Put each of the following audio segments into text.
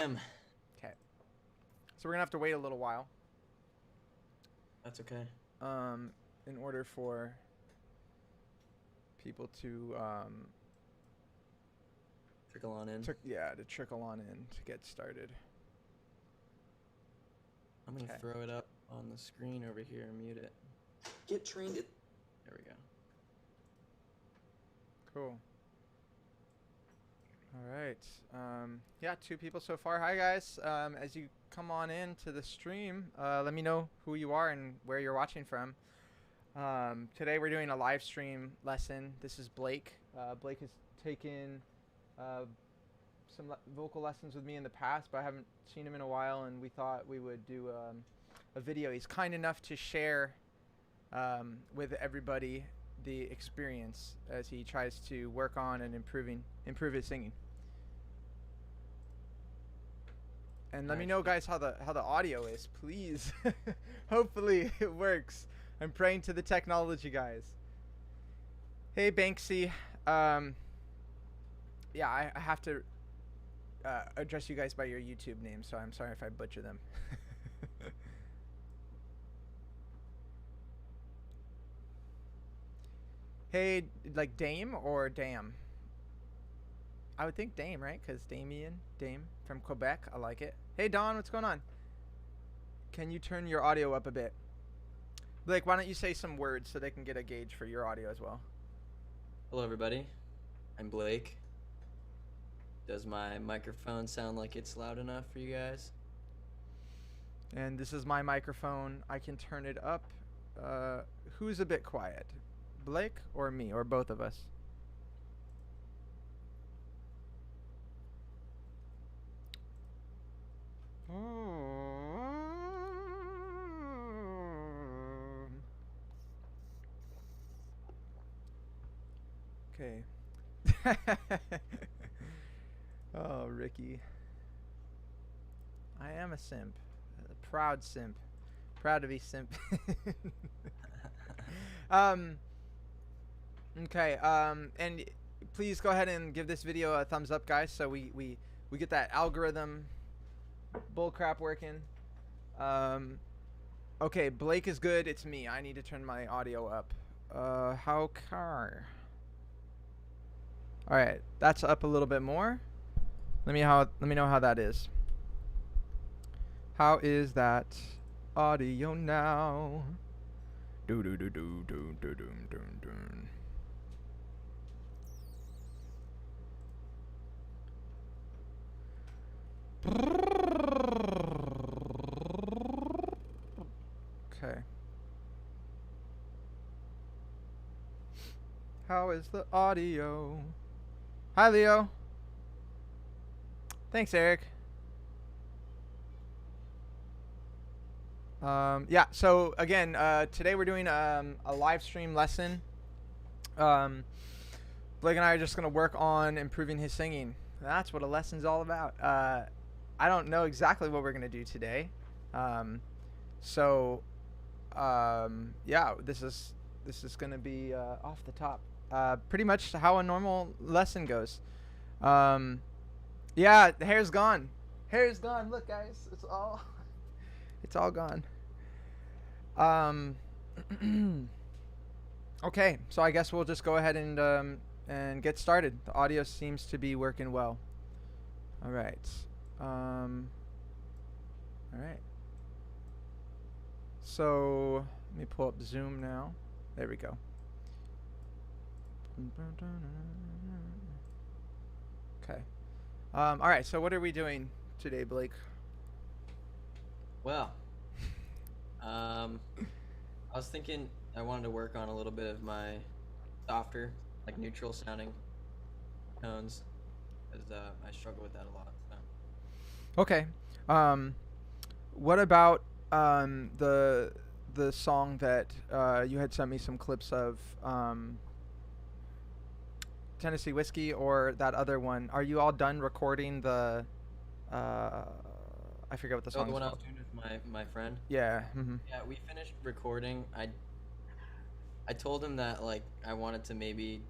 Okay. So we're gonna have to wait a little while. That's okay. In order for people to Trickle on in. to trickle on in to get started. I'm gonna throw it up on the screen over here and mute it. Get trained it. There we go. Cool. All right. Yeah, 2 people so far. Hi guys. As you come on in to the stream, let me know who you are and where you're watching from. Today we're doing a live stream lesson. This is Blake. Blake has taken some vocal lessons with me in the past, but I haven't seen him in a while, and we thought we would do a video. He's kind enough to share with everybody the experience as he tries to work on and improve his singing. And let me know, guys, how the audio is, please. Hopefully it works. I'm praying to the technology, guys. Hey, Banksy. Yeah, I have to address you guys by your YouTube name, so I'm sorry if I butcher them. Hey, like Dame or Dam? I would think Dame, right? Because Dame from Quebec. I like it. Hey, Don, what's going on? Can you turn your audio up a bit? Blake, why don't you say some words so they can get a gauge for your audio as well? Hello, everybody. I'm Blake. Does my microphone sound like it's loud enough for you guys? And this is my microphone. I can turn it up. Who's a bit quiet? Blake or me, or both of us? Okay. Oh, Ricky. I am a simp. A proud simp. Proud to be simp. Okay, and please go ahead and give this video a thumbs up, guys, so we get that algorithm bullcrap working. Okay, Blake is good. It's me. I need to turn my audio up. How car? All right, that's up a little bit more. Let me know how that is. How is that audio now? Do do do do do do do do do. Okay. How is the audio? Hi, Leo. Thanks, Eric. Yeah, so again, today we're doing a live stream lesson. Blake and I are just going to work on improving his singing. That's what a lesson's all about. I don't know exactly what we're going to do today. Yeah, this is going to be off the top. Pretty much how a normal lesson goes. Yeah, the hair's gone. Hair's gone. Look, guys, it's all gone. Okay, so I guess we'll just go ahead and get started. The audio seems to be working well. All right. All right. So let me pull up Zoom now. There we go. Okay. All right. So what are we doing today, Blake? Well, I was thinking I wanted to work on a little bit of my softer, like neutral sounding tones, because I struggle with that a lot. So. Okay. What about the song that you had sent me some clips of, Tennessee Whiskey, or that other one? Are you all done recording the? I forget what the song the is one I called. was doing with my friend. Yeah. Mm-hmm. Yeah, we finished recording. I told him that like I wanted to maybe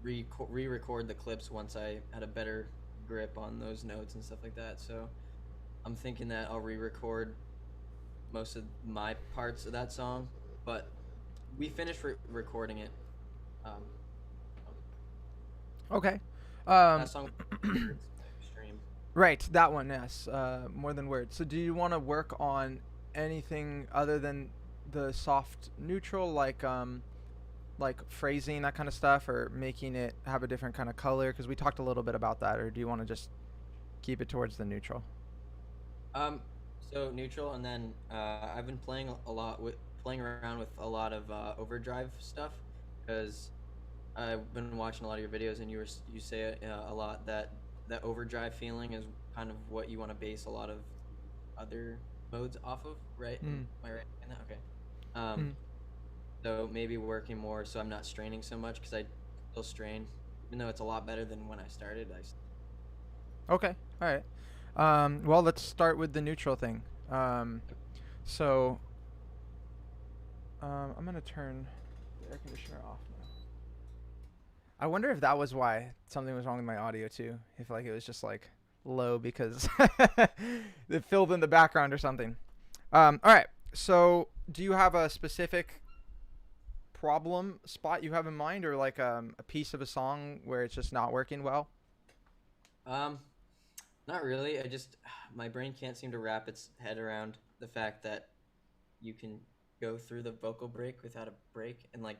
re-record the clips once I had a better grip on those notes and stuff like that. So I'm thinking that I'll re-record most of my parts of that song, but we finished recording it. Um, Okay. that Um, song, Words, Extreme. right, that one, yes. More than words. So do you want to work on anything other than the soft neutral, like phrasing, that kind of stuff, or making it have a different kind of color? Because we talked a little bit about that. Or do you want to just keep it towards the neutral? Um, so neutral, and then I've been playing around with a lot of overdrive stuff because I've been watching a lot of your videos, and you say it, a lot that that overdrive feeling is kind of what you want to base a lot of other modes off of, right? Mm. Am I right in that? Okay. Um, Mm. so maybe working more so I'm not straining so much because I still strain, even though it's a lot better than when I started. Okay. All right. Well, let's start with the neutral thing. So I'm gonna turn the air conditioner off now. I wonder if that was why something was wrong with my audio too. If like it was just like low because it filled in the background or something. All right. So do you have a specific problem spot you have in mind, or like a piece of a song where it's just not working well? Um, Not really. I just my brain can't seem to wrap its head around the fact that you can go through the vocal break without a break and like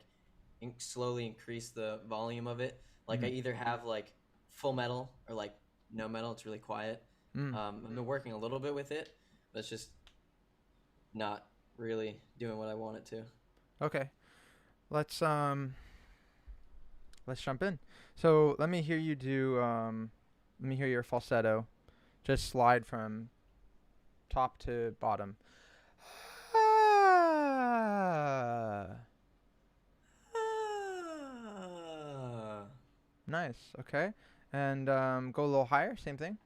slowly increase the volume of it. Like I Mm. either have like full metal or like no metal. It's really quiet. Mm. I've been working a little bit with it, but it's just not really doing what I want it to. Okay. Let's let's jump in. So let me hear you do let me hear your falsetto. Just slide from top to bottom. Ah. Ah. Nice. Okay. And go a little higher. Same thing.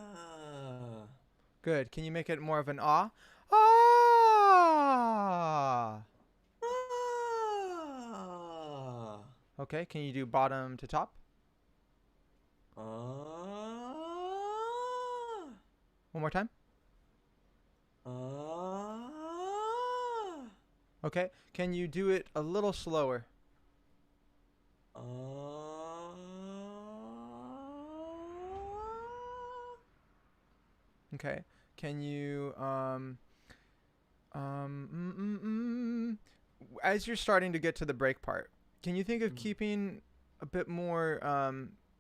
Ah. Good. Can you make it more of an ah? Ah. Ah. Okay. Can you do bottom to top? Ah. One more time. Ah. Okay. Can you do it a little slower? Ah. Okay. Can you mm, mm, mm, as you're starting to get to the break part, can you think of Mhm. keeping a bit more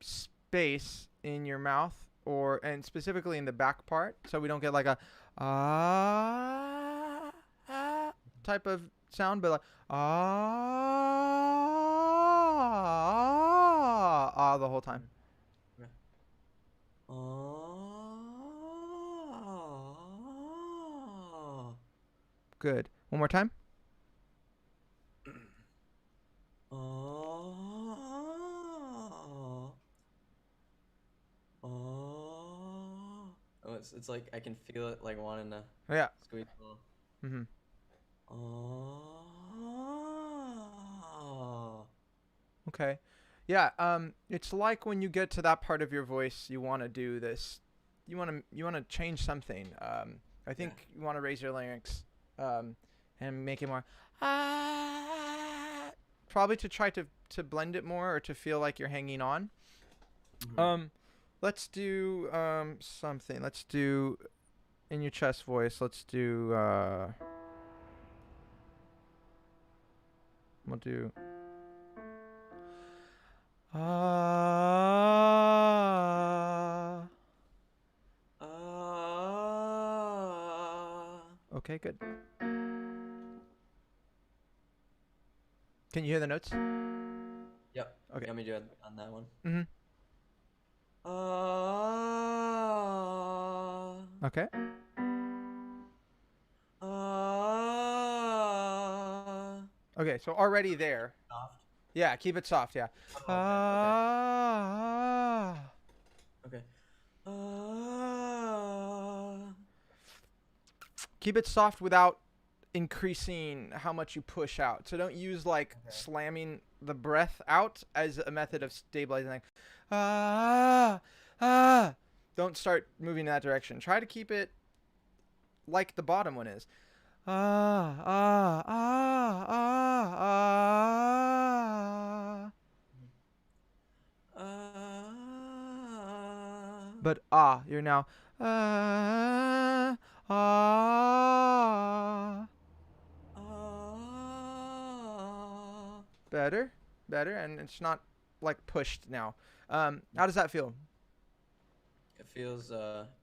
space in your mouth, or and specifically in the back part, so we don't get like a ah, ah type of sound, but like the whole time. Okay. Ah. Good. One more time. Ah. Oh. Oh, it's like I can feel it like wanting to Yeah. squeeze a little. Mhm. Oh. Okay. Yeah, it's like when you get to that part of your voice, you want to do this. You want to change something. I Yeah. think you want to raise your larynx, um, and make it more. Ah, probably to try to blend it more or to feel like you're hanging on. Hmm. Um, let's do something. Let's do in your chest voice. Let's do. We'll do. Ah. Ah. Okay, good. Can you hear the notes? Yep. Okay. You want me to do it on that one? Mhm. Ah. Okay. Ah. Okay. So already there. Soft. Yeah. Keep it soft. Yeah. Oh, okay. Okay. Ah. Okay. Ah. Keep it soft without increasing how much you push out. So don't use like Okay. slamming the breath out as a method of stabilizing. Like, ah. Ah. Don't start moving in that direction. Try to keep it like the bottom one is. Ah, ah, ah, ah, ah. But you're now ah, ah. Better, better, and it's not like pushed now. How does that feel? It feels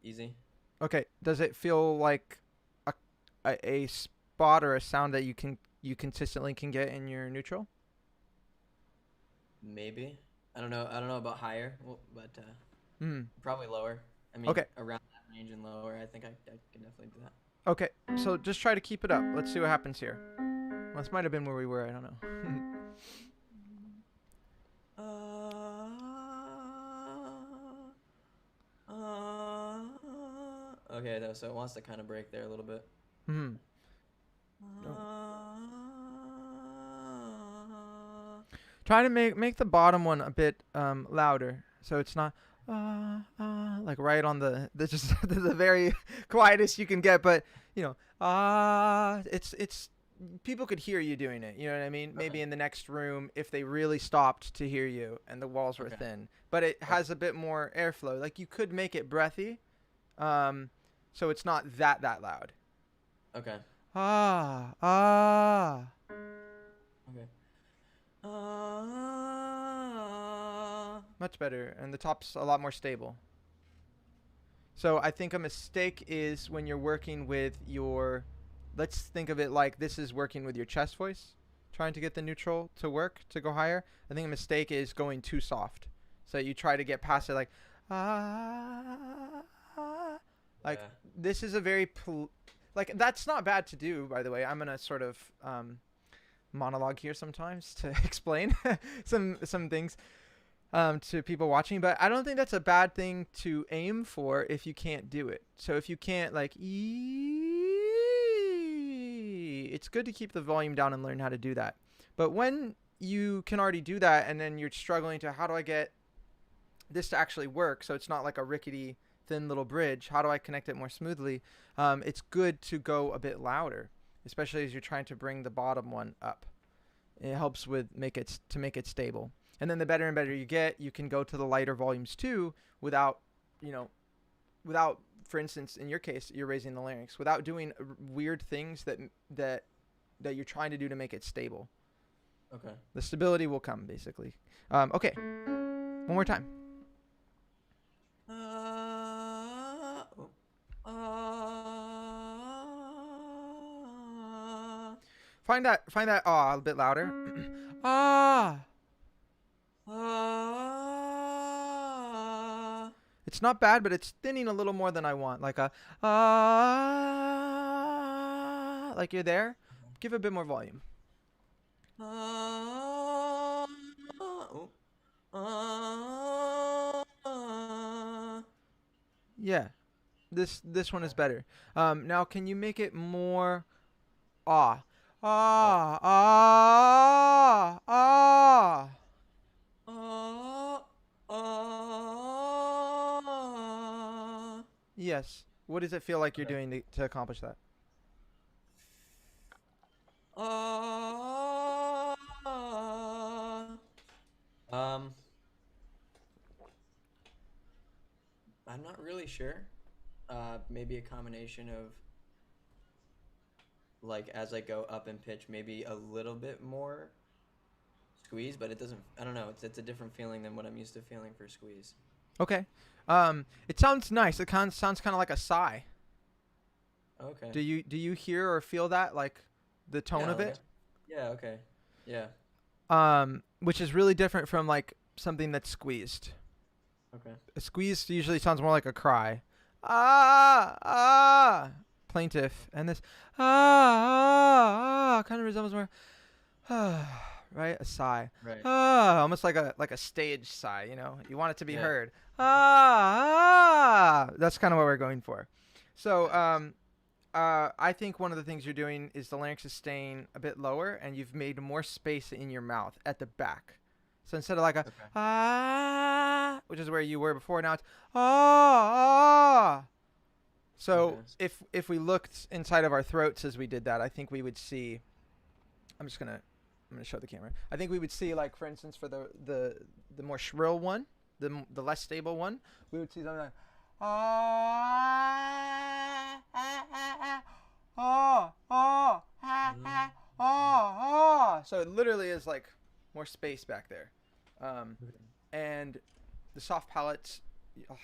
easy. Okay, does it feel like a, a spot or a sound that you consistently can get in your neutral? Maybe. I don't know about higher, but Hmm. probably lower. I mean, Okay. around that range and lower. I think I can definitely do that. Okay. So just try to keep it up. Let's see what happens here. Well, this might have been where we were. I don't know. Okay, though, so it wants to kind of break there a little bit. Hmm. No. Try to make the bottom one a bit louder, so it's not like right on the just the very quietest you can get. But you know, it's people could hear you doing it. You know what I mean? Maybe Okay. in the next room if they really stopped to hear you and the walls were Okay. thin, but it Okay. has a bit more airflow. Like you could make it breathy, um, so it's not that loud. Okay. Ah ah. Okay. Much better, and the top's a lot more stable. So I think a mistake is when you're working with your, let's think of it like this is working with your chest voice, trying to get the neutral to work, to go higher. I think a mistake is going too soft. So you try to get past it like, ah, ah. Like Yeah. this is a very, like that's not bad to do, by the way. I'm going to sort of monologue here sometimes to explain some things to people watching, but I don't think that's a bad thing to aim for if you can't do it. So if you can't like it's good to keep the volume down and learn how to do that. But when you can already do that and then you're struggling to how do I get this to actually work so it's not like a rickety thin little bridge, how do I connect it more smoothly? It's good to go a bit louder, especially as you're trying to bring the bottom one up. It helps with make it stable. And then the better and better you get, you can go to the lighter volumes too without, without, for instance, in your case, you're raising the larynx without doing weird things that you're trying to do to make it stable. Okay. The stability will come basically. Okay, one more time. Find that a bit louder. Ah. It's not bad, but it's thinning a little more than I want. Like a like you're there. Give it a bit more volume. Yeah. This one is better. Now can you make it more ah? Ah, ah, ah. Yes. What does it feel like you're Okay. doing to accomplish that? Um, I'm not really sure. Maybe a combination of like as I go up in pitch, maybe a little bit more squeeze, but it doesn't. I don't know. It's a different feeling than what I'm used to feeling for squeeze. Okay. It sounds nice. It sounds kind of like a sigh. Okay. Do you hear or feel that, like the tone Yeah. of it? Yeah. Okay. Yeah. Which is really different from like something that's squeezed. Okay. A squeeze usually sounds more like a cry. Ah, plaintive, and this kind of resembles more right, a sigh. Right. Almost like a stage sigh. You want it to be Yeah. heard. That's kind of what we're going for. So I think one of the things you're doing is the larynx is staying a bit lower, and you've made more space in your mouth at the back. So instead of like a Okay. ah, which is where you were before, now it's ah. So Okay. if we looked inside of our throats as we did that, I think we would see. I'm gonna show the camera. I think we would see, like, for instance, for the more shrill one, the less stable one, we would see something like ah ah ah ah ah ah ah ah. So it literally is like more space back there, Okay. and the soft palate's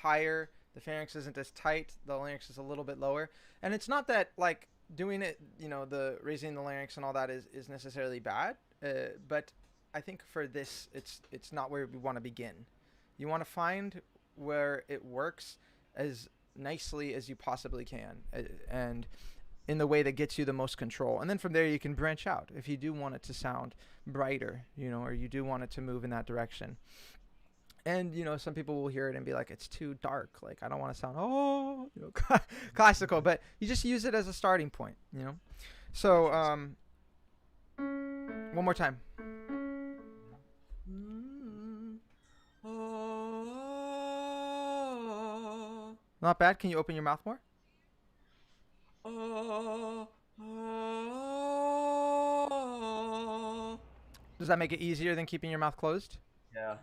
higher. The pharynx isn't as tight. The larynx is a little bit lower, and it's not that like doing it, the raising the larynx and all that is necessarily bad. But I think for this, it's not where we want to begin. You want to find where it works as nicely as you possibly can, and in the way that gets you the most control. And then from there, you can branch out if you do want it to sound brighter, or you do want it to move in that direction. And some people will hear it and be like, it's too dark, like I don't want to sound classical, but you just use it as a starting point. So one more time. Not bad. Can you open your mouth more? Does that make it easier than keeping your mouth closed? Yeah.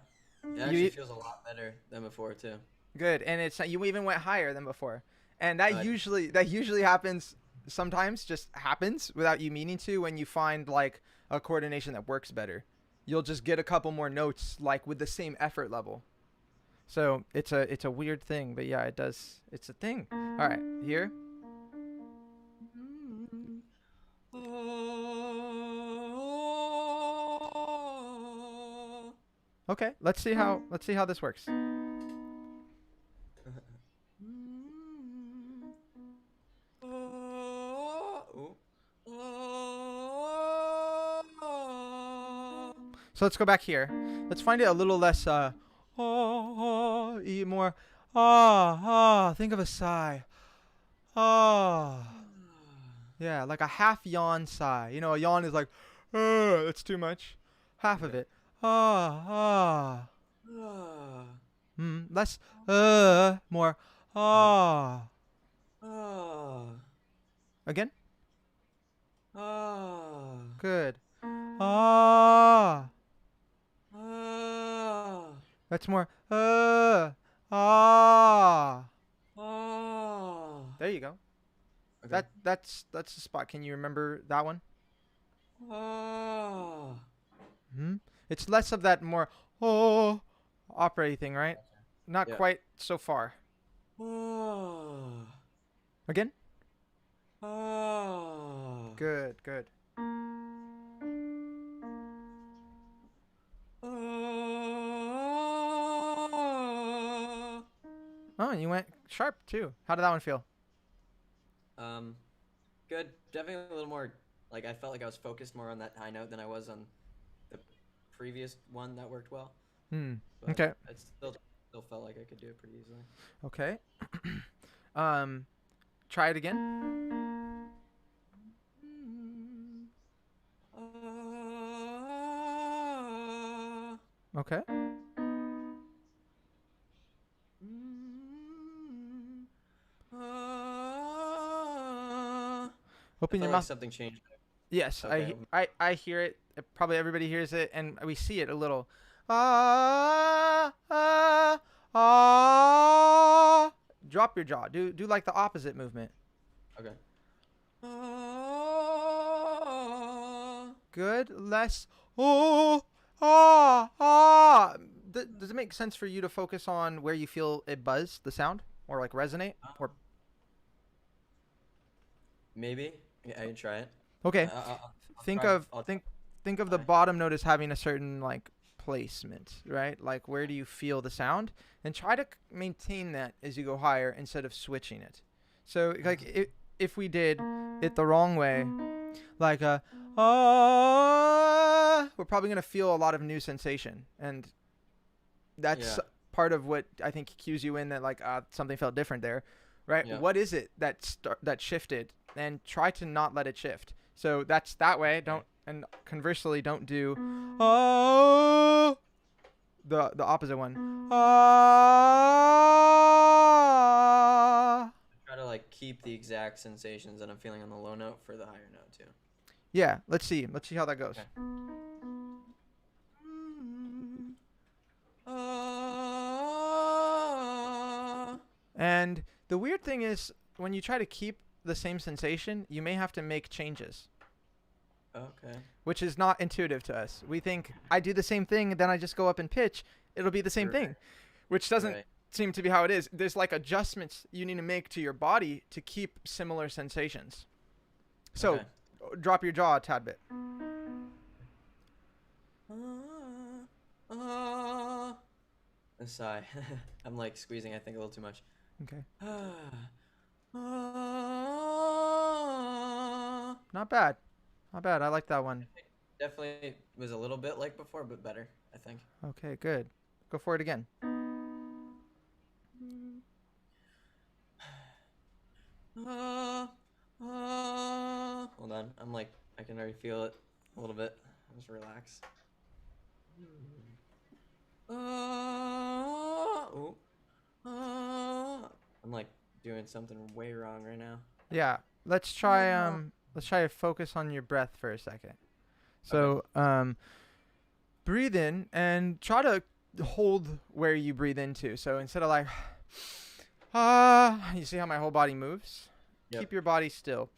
It You actually feels a lot better than before too. Good, and it's you even went higher than before, and that Good. usually happens. Sometimes just happens without you meaning to. When you find like a coordination that works better, you'll just get a couple more notes like with the same effort level. So it's a weird thing, but yeah, it does. It's a thing. All right, here. Okay, let's see how this works. So let's go back here. Let's find it a little less more think of a sigh. Yeah, like a half yawn sigh. A yawn is like that's too much. Half of it. Less more again. Good. That's more there you go. Okay. That's the spot. Can you remember that one? It's less of that more operating thing, right? Not Yeah. quite so far. Again. Good. Oh, you went sharp too. How did that one feel? Good. Definitely a little more, like, I felt like I was focused more on that high note than I was on the previous one that worked well. But Okay. it still felt like I could do it pretty easily. Okay. Try it again. Okay. Open your Felt like mouth. something changed. Yes, Okay. I hear it. Probably everybody hears it, and we see it a little. Ah. Drop your jaw. Do like the opposite movement. Okay. Good. Less. Does it make sense for you to focus on where you feel it buzz, the sound, or like resonate, or? Maybe. Yeah, I can try it. Okay. I'll Think try- of I'll think of the try. bottom note as having a certain like placement, right? Like where do you feel the sound, and try to maintain that as you go higher instead of switching it. So like if we did it the wrong way, like we're probably gonna feel a lot of new sensation, and that's Yeah. part of what I think cues you in that like something felt different there, right? Yeah. What is it that shifted, and try to not let it shift. So that's that way. Don't, and conversely, don't do the opposite one. Ah. Try to like keep the exact sensations that I'm feeling on the low note for the higher note too. Yeah, let's see how that goes. Okay. Ah. And the weird thing is, when you try to keep the same sensation, you may have to make changes, Okay. which is not intuitive to us. We think I do the same thing, then I just go up in pitch, it'll be the same thing, which doesn't Right. seem to be how it is. There's like adjustments you need to make to your body to keep similar sensations. So Okay. drop your jaw a tad bit. A sigh. I'm like squeezing, I think, a little too much. Okay. Ah. Not bad. Not bad. I like that one. Definitely was a little bit like before, but better, I think. Okay, good. Go for it again. Hold on. I'm like, I can already feel it a little bit. Just relax. Oh. I'm like doing something way wrong right now. Yeah. Let's try to focus on your breath for a second. So, breathe in and try to hold where you breathe into. So instead of like you see how my whole body moves? Yep. Keep your body still.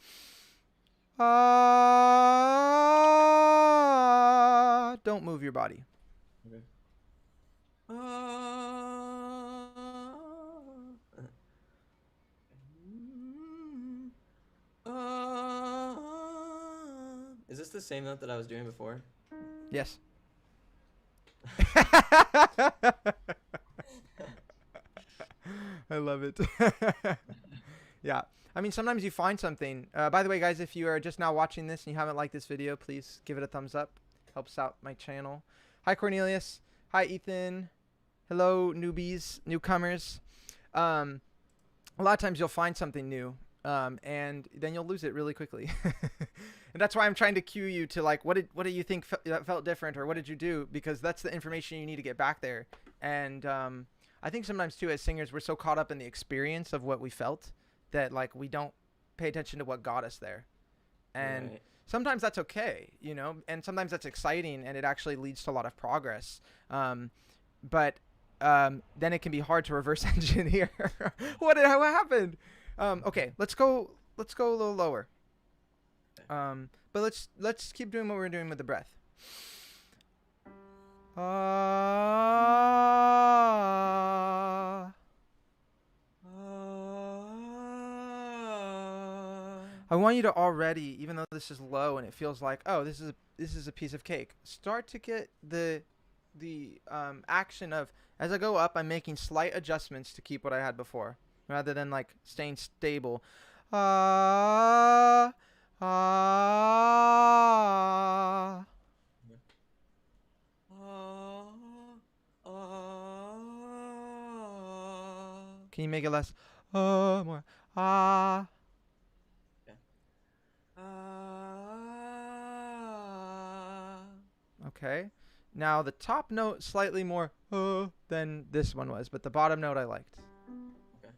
Don't move your body. Okay. Is this the same note that I was doing before? Yes. I love it. Yeah. I mean, sometimes you find something. By the way, guys, if you are just now watching this and you haven't liked this video, please give it a thumbs up. Helps out my channel. Hi, Cornelius. Hi, Ethan. Hello, newbies, newcomers. A lot of times you'll find something new, and then you'll lose it really quickly. And that's why I'm trying to cue you to like, what do you think that felt different, or what did you do? Because that's the information you need to get back there. And I think sometimes too, as singers, we're so caught up in the experience of what we felt that like we don't pay attention to what got us there. And Right. sometimes that's okay, you know, and sometimes that's exciting and it actually leads to a lot of progress. But then it can be hard to reverse engineer. What happened? Okay, let's go a little lower. But let's keep doing what we're doing with the breath. I want you to already, even though this is low and it feels like, oh, this is a piece of cake, start to get the action of, as I go up, I'm making slight adjustments to keep what I had before, rather than like staying stable. Can you make it less? More. Okay. Now the top note slightly more than this one was, but the bottom note I liked. Okay.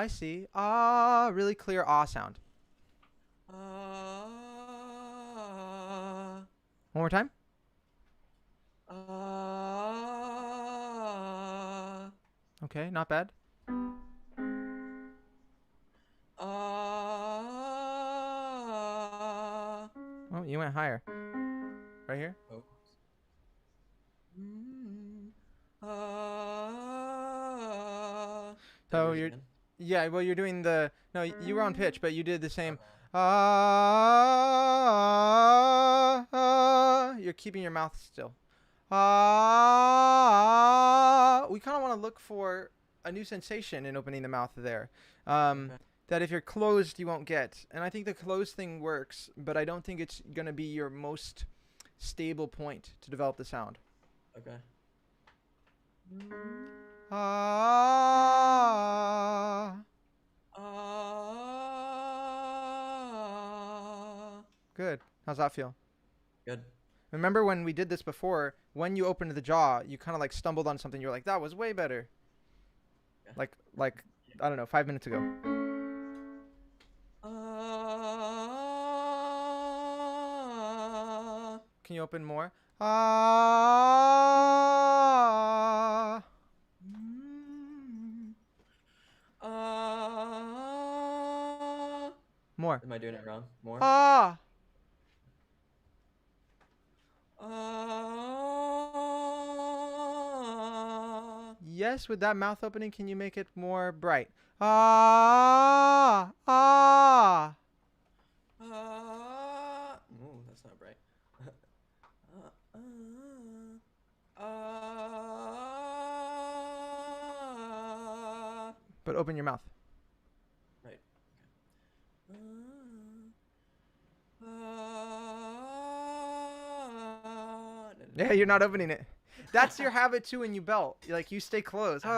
I see. Really clear sound. One more time. Okay, not bad. Oh, you went higher. Right here. Oh. So you're doing the, no, you were on pitch, but you did the same. You're keeping your mouth still. We kind of want to look for a new sensation in opening the mouth there. Okay. That if you're closed, you won't get. And I think the closed thing works, but I don't think it's going to be your most stable point to develop the sound. Okay. Ah. Ah. Good. How's that feel? Good. Remember when we did this before? When you opened the jaw, you kind of like stumbled on something. You're like, that was way better. Yeah. Like I don't know, 5 minutes ago. Ah. Can you open more? Ah. Mm. Ah. More. Am I doing it wrong? More? Ah. Ah. Yes, with that mouth opening, can you make it more bright? Ah. Ah. Ah. Ooh, that's not bright. Ah. But open your mouth. Right. Ah. Yeah, you're not opening it. That's your habit too when you belt. Like you stay closed. I know.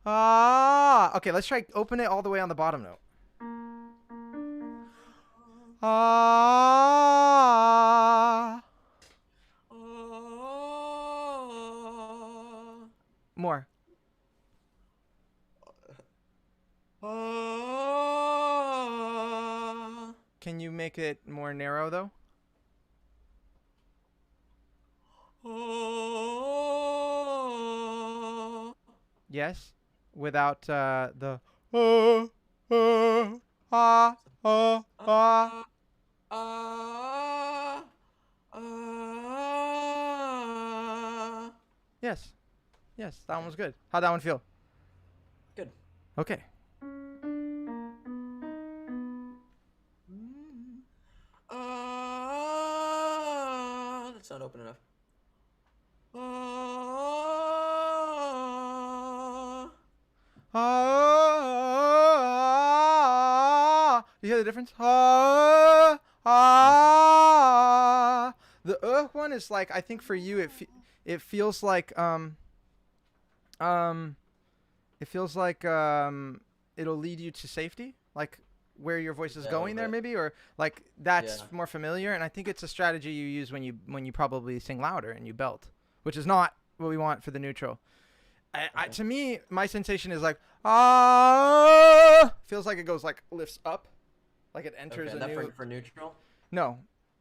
Ah. Ah. Okay, let's try open it all the way on the bottom note. Ah. More. Ah. Can you make it more narrow though? Ah. Yes. Without the ah ah ah ah. Ah. Ah. Ah. Yes. Yes, that one was good. How'd that one feel? Good. Okay. Ah. That's not open enough. Ah. Ah. You hear the difference? Ah ah. The one is like I think for you it feels like um it feels like it'll lead you to safety, like where your voice is Yeah, a going little there bit. maybe, or like that's Yeah. more familiar. And I think it's a strategy you use when you probably sing louder and you belt, which is not what we want for the neutral. Okay. To me, my sensation is like ah, feels like it goes like lifts up, like it enters Okay. a That new. for neutral. No,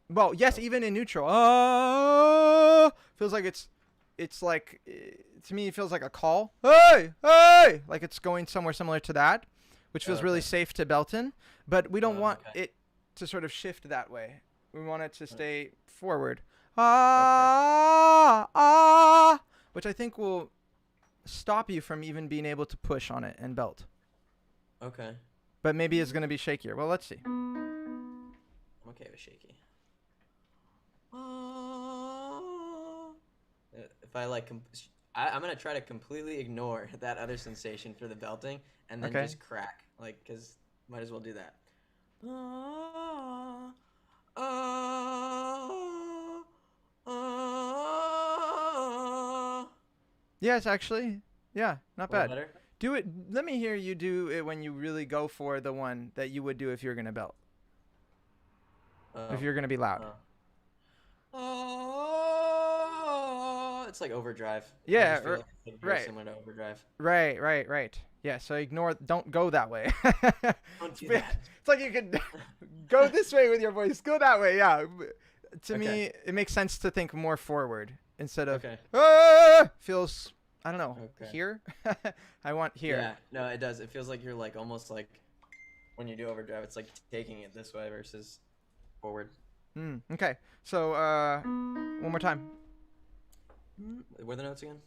well, yes, Oh. even in neutral, ah, feels like it's like to me it feels like a call. Hey, hey, like it's going somewhere similar to that, which Oh, feels really okay. safe to belt in. But we don't Oh, want okay. it to sort of shift that way. We want it to Okay. stay forward. Okay. Ah, ah, which I think will stop you from even being able to push on it and belt. Okay. But maybe it's going to be shakier. Well, let's see. I'm okay with shaky. Ah. If I like, I'm gonna try to completely ignore that other sensation for the belting, and then Okay. just crack, like, cause might as well do that. Ah. Ah. Ah. Yes, actually. Yeah, not A little bad. better. Do it. Let me hear you do it when you really go for the one that you would do if you're going to belt. If Oh. you're going to be loud. Oh. It's like overdrive. I Yeah, just feel like it's very right. similar to overdrive. Right. Yeah, so don't go that way. Don't do It's that. like you could go this way with your voice. Go that way. Yeah. To Okay. me, it makes sense to think more forward instead of Okay. feels I don't know, Okay. here. I want here. Yeah, no, it does. It feels like you're like almost like when you do overdrive, it's like taking it this way versus forward. Okay. So one more time. Where are the notes again?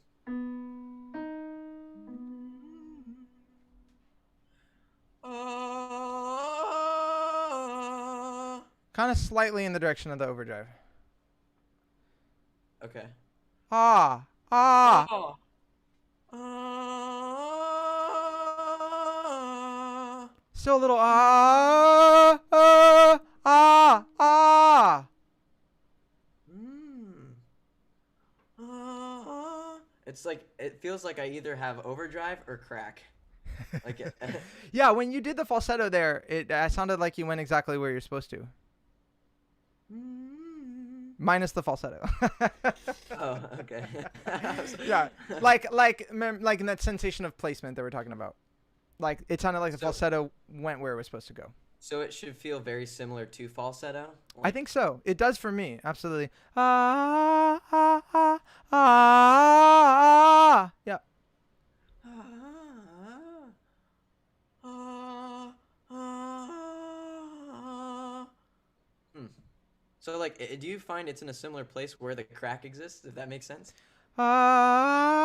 Kind of slightly in the direction of the overdrive. Okay. Ah. Ah. Oh. Still a little ah. Ah. Ah. Ah. Mm. It's like it feels like I either have overdrive or crack. Like Yeah, when you did the falsetto there, it sounded like you went exactly where you're supposed to. Minus the falsetto. Oh, okay. Yeah, like in that sensation of placement that we're talking about. Like it sounded like the falsetto went where it was supposed to go. So it should feel very similar to falsetto. I think so. It does for me, absolutely. Ah, ah, ah, ah. Yeah. So like, do you find it's in a similar place where the crack exists? If that makes sense. Ah.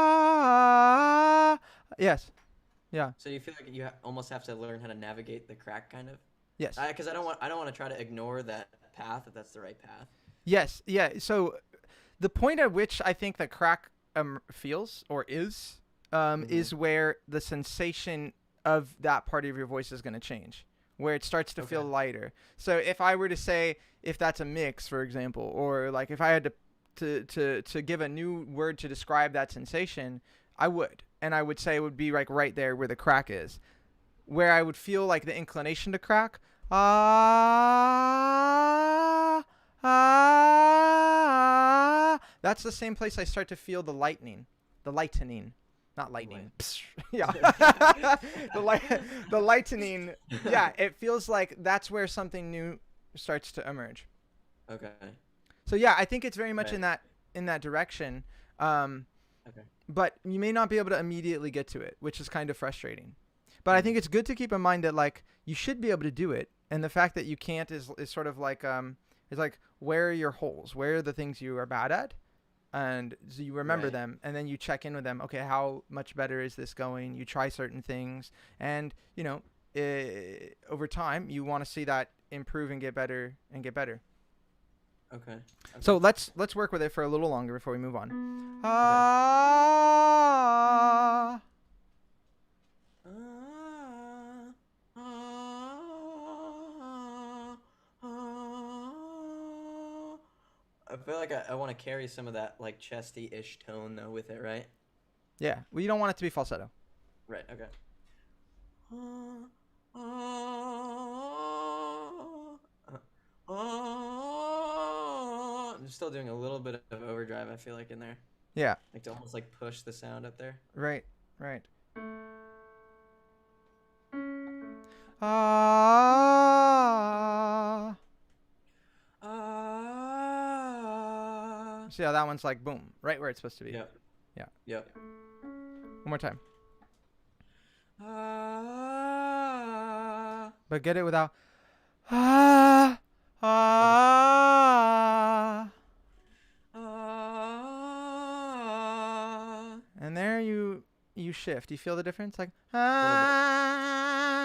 Yes. Yeah. So you feel like you almost have to learn how to navigate the crack, kind of. Yes. Because I don't want to try to ignore that path if that's the right path. Yes. Yeah. So the point at which I think the crack feels or is where the sensation of that part of your voice is going to change, where it starts to feel lighter. So if I were to say, if that's a mix, for example, or like if I had to give a new word to describe that sensation, I would. And I would say it would be like right there where the crack is, where I would feel like the inclination to crack. Ah, ah. That's the same place I start to feel the lightning, not lightning. Yeah, the lightning. Yeah, it feels like that's where something new starts to emerge. Okay. So yeah, I think it's very much in that direction. Okay. But you may not be able to immediately get to it, which is kind of frustrating. But I think it's good to keep in mind that like you should be able to do it, and the fact that you can't is sort of like is like, where are your holes? Where are the things you are bad at? And so you remember them, and then you check in with them. Okay, how much better is this going? You try certain things, and you know, over time you want to see that improve and get better and get better. Okay. So let's work with it for a little longer before we move on. Ah. I feel like I want to carry some of that like chesty-ish tone though with it, right? Yeah. Well, you don't want it to be falsetto. Right. Okay. I'm still doing a little bit of overdrive, I feel like, in there. Yeah. Like to almost like push the sound up there. Right. Ah. See how that one's like boom, right where it's supposed to be. Yep. Yeah. Yep. One more time. But get it without ah. And there you shift. You feel the difference? Like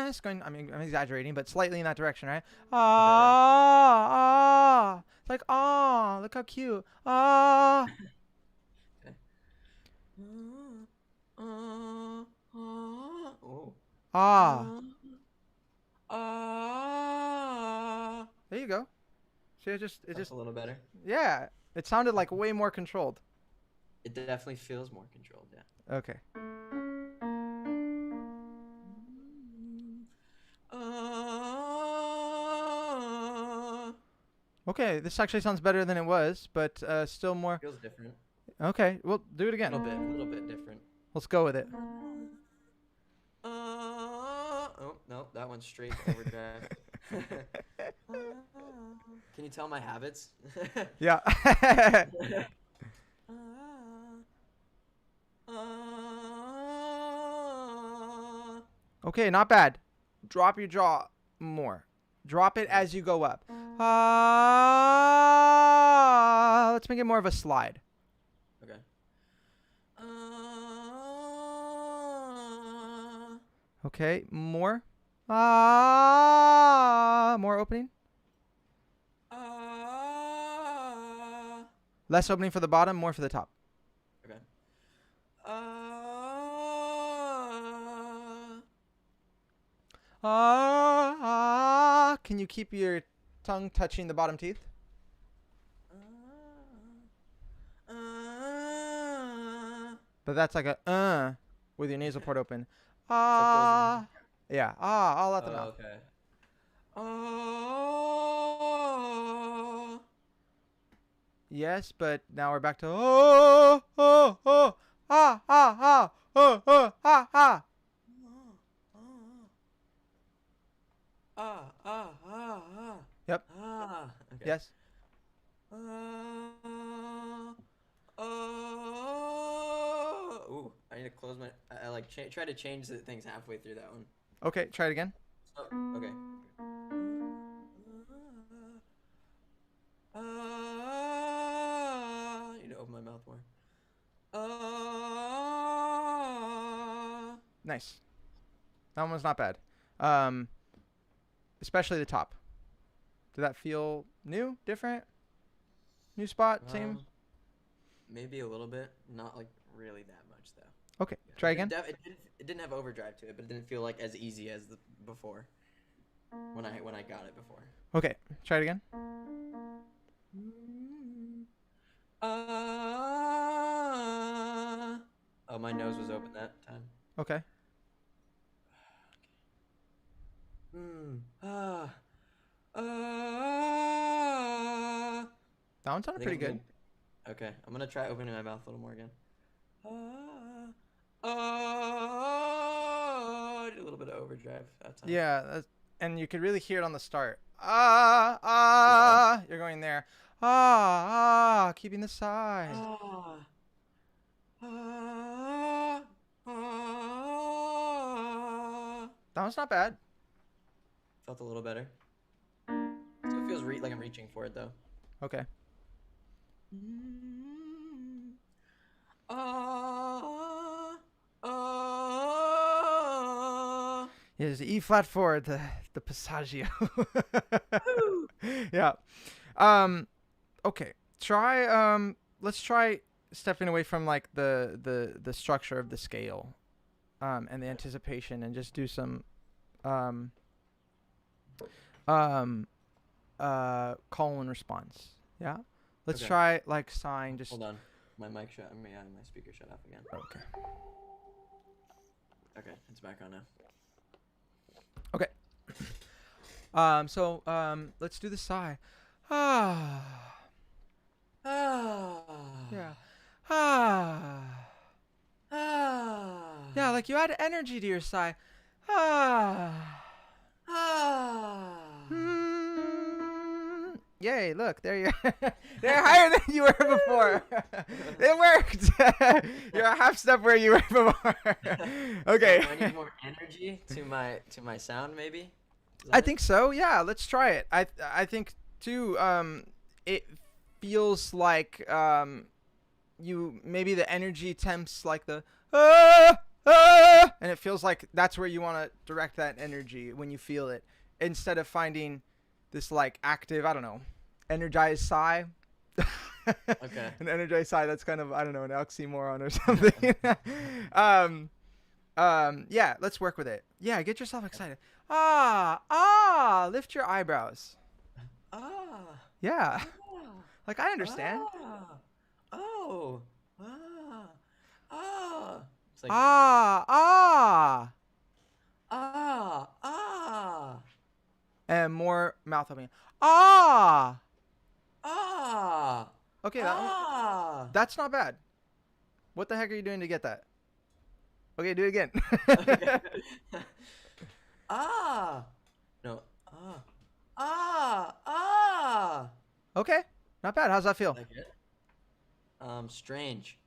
it's going. I mean, I'm exaggerating, but slightly in that direction, right? It's like look how cute. Okay. There you go. See, it just a little better. Yeah. It sounded like way more controlled. It definitely feels more controlled, yeah. Okay. Okay, this actually sounds better than it was, but still more. Feels different. Okay, well, do it again. A little bit different. Let's go with it. Oh, no, that one's straight overdrive. Can you tell my habits? Yeah. Okay, not bad. Drop your jaw more. Drop it as you go up. Let's make it more of a slide. Okay. Okay, more. More opening. Less opening for the bottom, more for the top. Okay. Can you keep your tongue touching the bottom teeth? but that's like a with your nasal port open. So close the Ah, yeah, all at the Oh, mouth. okay. Oh. Yes, but now we're back to ah. Ah, ah, ah, ah, Yep. ah. Okay. Yes. Ooh, I need to close my. I like try to change the things halfway through that one. Okay, try it again. Oh, okay. I need to open my mouth more. Nice. That one was not bad. Um, especially the top. Did that feel new, different, new spot, same? Um, Maybe a little bit, not like really that much though. Okay, try again. It didn't have overdrive to it, but it didn't feel like as easy as the before when I got it before. Okay, try it again. Oh, my nose was open that time. Okay. Ah. That one sounded pretty good. Okay, I'm gonna try opening my mouth a little more again. Did a little bit of overdrive that time. Yeah, and you could really hear it on the start. You're going there. Keeping the side. That one's not bad. Felt a little better. Still feels like I'm reaching for it though. Okay. Yeah, there's the E flat four, the passaggio. Yeah. Okay. Let's try stepping away from like the structure of the scale, and the anticipation, and just do some call and response. Yeah. Let's Okay. try like sign. Just Hold on. My mic shut. My speaker shut off again. okay. Okay, it's back on now. Okay. Let's do the sigh. Yeah. Yeah, like you add energy to your sigh. Yay, look, there you're they're higher than you were before. It worked. You're a half step where you were before. Okay. So I need more energy to my sound maybe? I think so. Yeah, let's try it. I think too it feels like you maybe the energy tempts like the and it feels like that's where you want to direct that energy when you feel it, instead of finding this like active, I don't know, energized sigh. Okay. An energized sigh that's kind of, I don't know, an oxymoron or something. Yeah, let's work with it. Yeah, get yourself excited. Lift your eyebrows. Yeah. Like I understand. It's like and more mouth opening. Okay, that's not bad. What the heck are you doing to get that? Okay, do it again. Okay. No. Okay, not bad. How's that feel? Like it? Strange.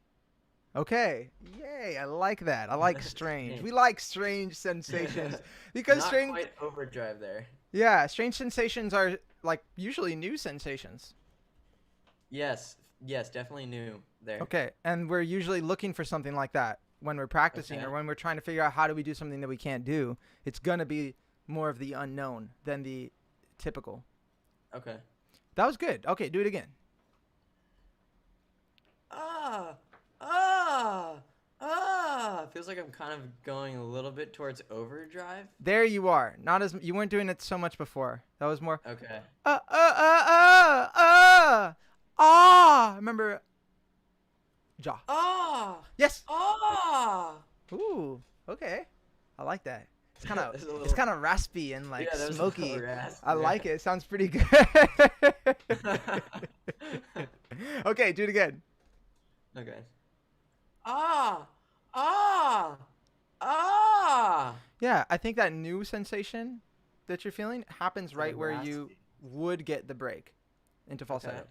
Okay, yay! I like that. I like strange. We like strange sensations because Not strange. quite overdrive there. Yeah, strange sensations are like usually new sensations. Yes, definitely new there. Okay, and we're usually looking for something like that when we're practicing, Okay. or when we're trying to figure out how do we do something that we can't do. It's gonna be more of the unknown than the typical. Okay. That was good. Okay, do it again. Feels like I'm kind of going a little bit towards overdrive. There you are. Not as you weren't doing it so much before. That was more. Okay. Remember jaw. Ah. Yes. Ah. Ooh. Okay. I like that. It's kind of There's a it's little. kind of raspy and like Yeah, there's a little smoky. rasp I there. like it. It sounds pretty good. Okay, do it again. Okay. Ah. Ah. Ah. Yeah, I think that new sensation that you're feeling happens It's like right where you raspy. would get the break into Okay. falsetto.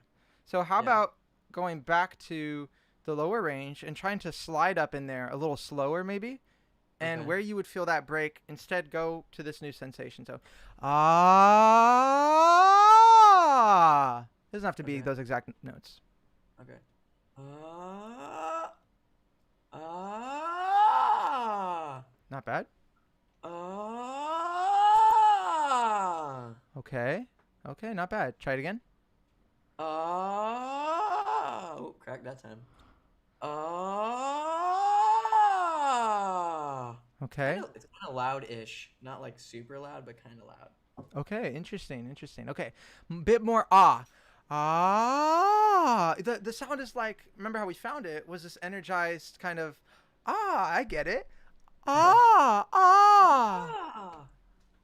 So how Yeah. about going back to the lower range and trying to slide up in there a little slower maybe? And Okay. where you would feel that break, instead go to this new sensation. So, ah. It doesn't have to be Okay. those exact notes. Okay. Ah. Ah. Not bad. Ah. Okay. Okay, not bad. Try it again. Ah. Oh, crack that time. Ah. Okay. It's kind of loud-ish, not like super loud, but kind of loud. Okay, interesting, interesting. Okay, bit more ah. Ah. The sound is like, remember how we found it was this energized kind of I get it. Ah, ah.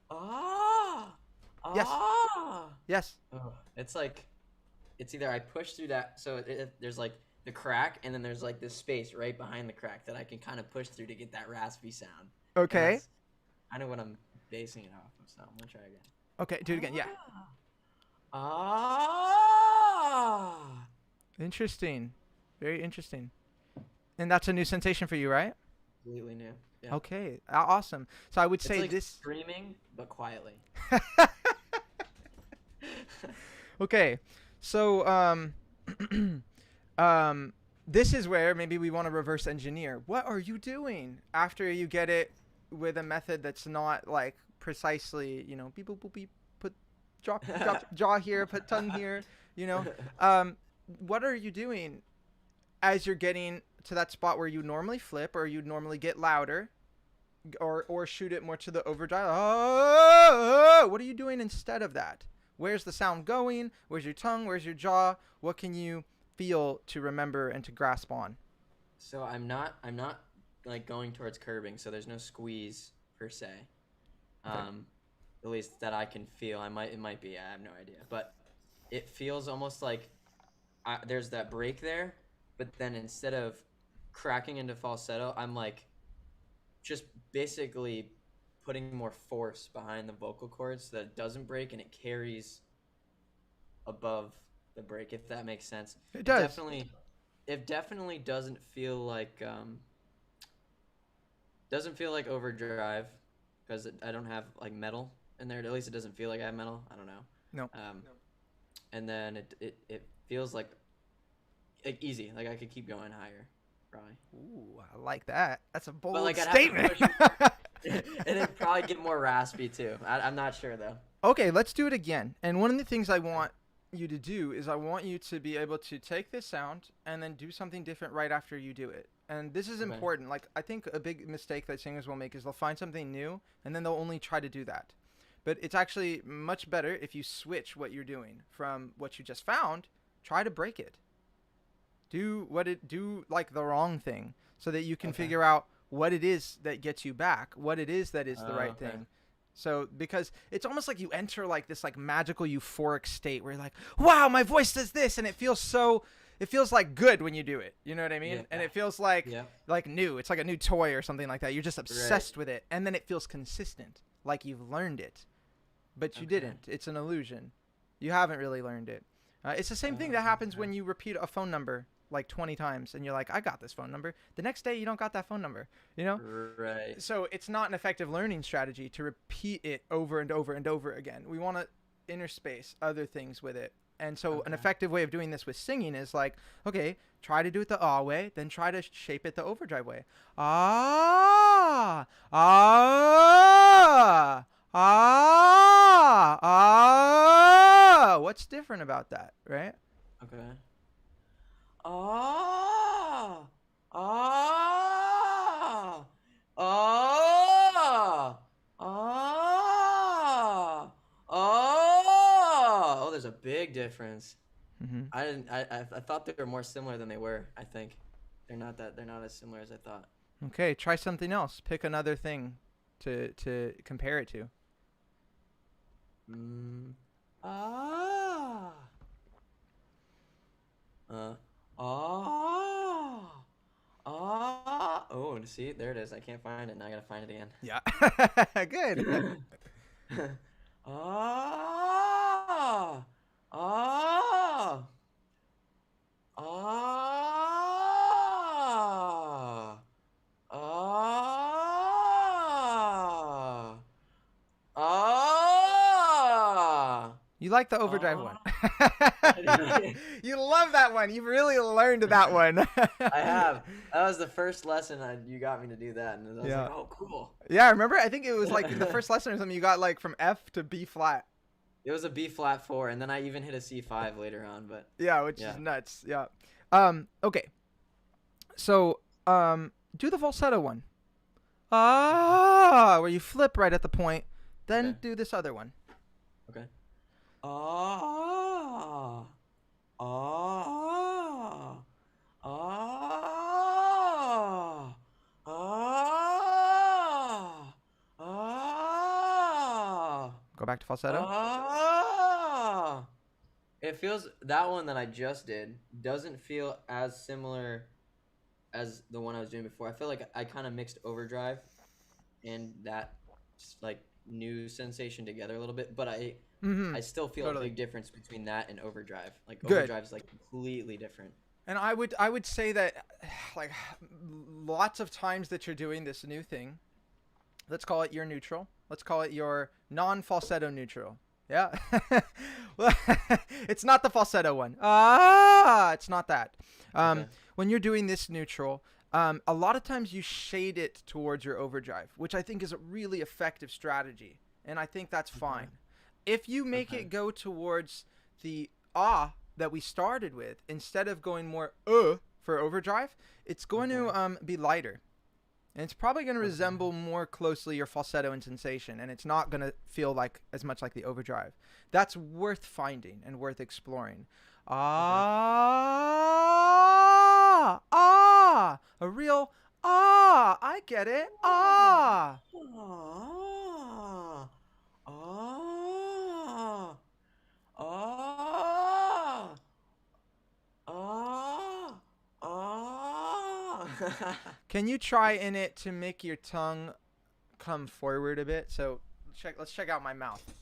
Ah. Ah. Yes. Ah. Yes. Oh, it's like it's either I push through that, so there's like the crack, and then there's like this space right behind the crack that I can kind of push through to get that raspy sound. And Okay. that's kind of what I'm basing it off of. So I'm gonna try again. Okay, do it again. Yeah. Ah. Interesting. Very interesting. And that's a new sensation for you, right? Completely new. Yeah. Okay. Awesome. So I would It's say like this. screaming, but quietly. Okay. So this is where maybe we want to reverse engineer. What are you doing after you get it with a method that's not like precisely, beep boop boop beep, put drop jaw here, put tongue here, you know? What are you doing as you're getting to that spot where you normally flip or you normally get louder or shoot it more to the overdrive? Oh, what are you doing instead of that? Where's the sound going? Where's your tongue? Where's your jaw? What can you feel to remember and to grasp on? So I'm not like going towards curbing, so there's no squeeze per se. Okay. At least that I can feel. It might be. I have no idea, but it feels almost like there's that break there, but then instead of cracking into falsetto, I'm like just basically putting more force behind the vocal cords so that it doesn't break and it carries above the break, if that makes sense. It does. It definitely doesn't feel like overdrive because I don't have like metal in there. At least it doesn't feel like I have metal. I don't know. No. And then it feels like easy. Like I could keep going higher, probably. Ooh, I like that. That's a bold But like statement. I'd have to push and it'd probably get more raspy too. I'm not sure though. Okay, let's do it again. And one of the things I want you to do is I want you to be able to take this sound and then do something different right after you do it. And this is Okay. important. Like, I think a big mistake that singers will make is they'll find something new and then they'll only try to do that. But it's actually much better if you switch what you're doing from what you just found. Try to break it. Do like the wrong thing so that you can Okay. figure out what it is that gets you back, what it is that is the right Okay. thing. So because it's almost like you enter like this like magical euphoric state where you're like, wow, my voice does this, and it feels like good when you do it. You know what I mean? Yeah. And it feels like Yeah. new. It's like a new toy or something like that. You're just obsessed with it, and then it feels consistent, like you've learned it, but you Okay. didn't. It's an illusion. You haven't really learned it. It's the same thing that happens when you repeat a phone number like 20 times and you're like, I got this phone number. The next day you don't got that phone number, you know? Right. So it's not an effective learning strategy to repeat it over and over and over again. We want to interspace other things with it. And so an Okay. effective way of doing this with singing is like, okay, try to do it the ah way, then try to shape it the overdrive way. Ah, ah, ah, ah. What's different about that, right? Okay. Ah. Ah. Ah. Ah. Oh, there's a big difference. Mm-hmm. I thought they were more similar than they were, I think. They're not as similar as I thought. Okay, try something else. Pick another thing to compare it to. Ah. Ah. Ah. Oh, see, there it is. I can't find it. Now I gotta find it again. Yeah. Good. Ah. Ah. Ah. Ah. Ah. You like the overdrive one. Ah. You love that one. You've really learned that one. I have. That was the first lesson you got me to do that, and I was Yeah. like, "Oh, cool." Yeah, remember? I think it was like the first lesson or something. You got like from F to B flat. It was a B flat 4, and then I even hit a C5 later on. But Yeah, which yeah. is nuts. Yeah. Okay. So, do the falsetto one. Ah, where you flip right at the point, then Okay. do this other one. Okay. Ah. Ah. Ah. Ah. Ah. Go back to falsetto. Ah. It feels that one that I just did doesn't feel as similar as the one I was doing before. I feel like I kind of mixed overdrive and that like new sensation together a little bit, but I still feel Totally. a big difference between that and overdrive. Like Good. overdrive is like completely different. And I would say that like lots of times that you're doing this new thing, let's call it your neutral. Let's call it your non-falsetto neutral. Yeah. Well, it's not the falsetto one. It's not that. Okay. When you're doing this neutral, a lot of times you shade it towards your overdrive, which I think is a really effective strategy. And I think that's fine. If you make it go towards the that we started with, instead of going more for overdrive, it's going to be lighter. And it's probably going to resemble more closely your falsetto in sensation, and it's not going to feel like as much like the overdrive. That's worth finding and worth exploring. A real I get it. Ah. Ah. Ah. Ah. Ah. Can you try in it to make your tongue come forward a bit? So let's check out my mouth.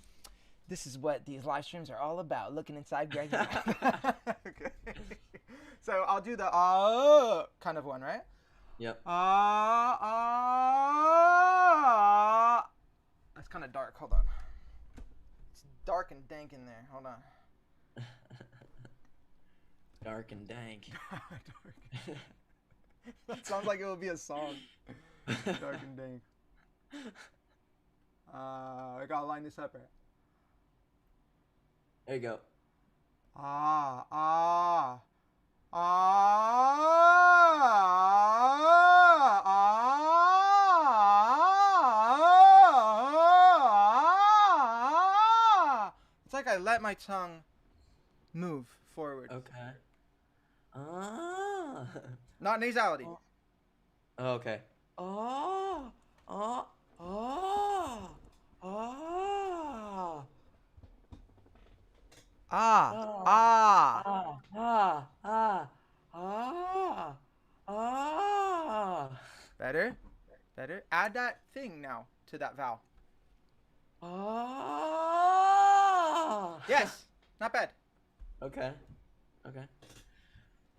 This is what these live streams are all about, looking inside Greg's mouth. Okay. So I'll do the kind of one, right? Yep. That's kind of dark. Hold on. It's dark and dank in there. Hold on. Dark and dank. Dark. That sounds like it would be a song. Dark and dank. I gotta line this up right. There you go. It's like I let my tongue move forward. Okay. Ah. Not nasality. Oh, okay. Ah. Ah. Ah. Ah. Ah. Ah. Ah. Ah. Better. Add that thing now to that vowel. Ah. Yes. Not bad. Okay.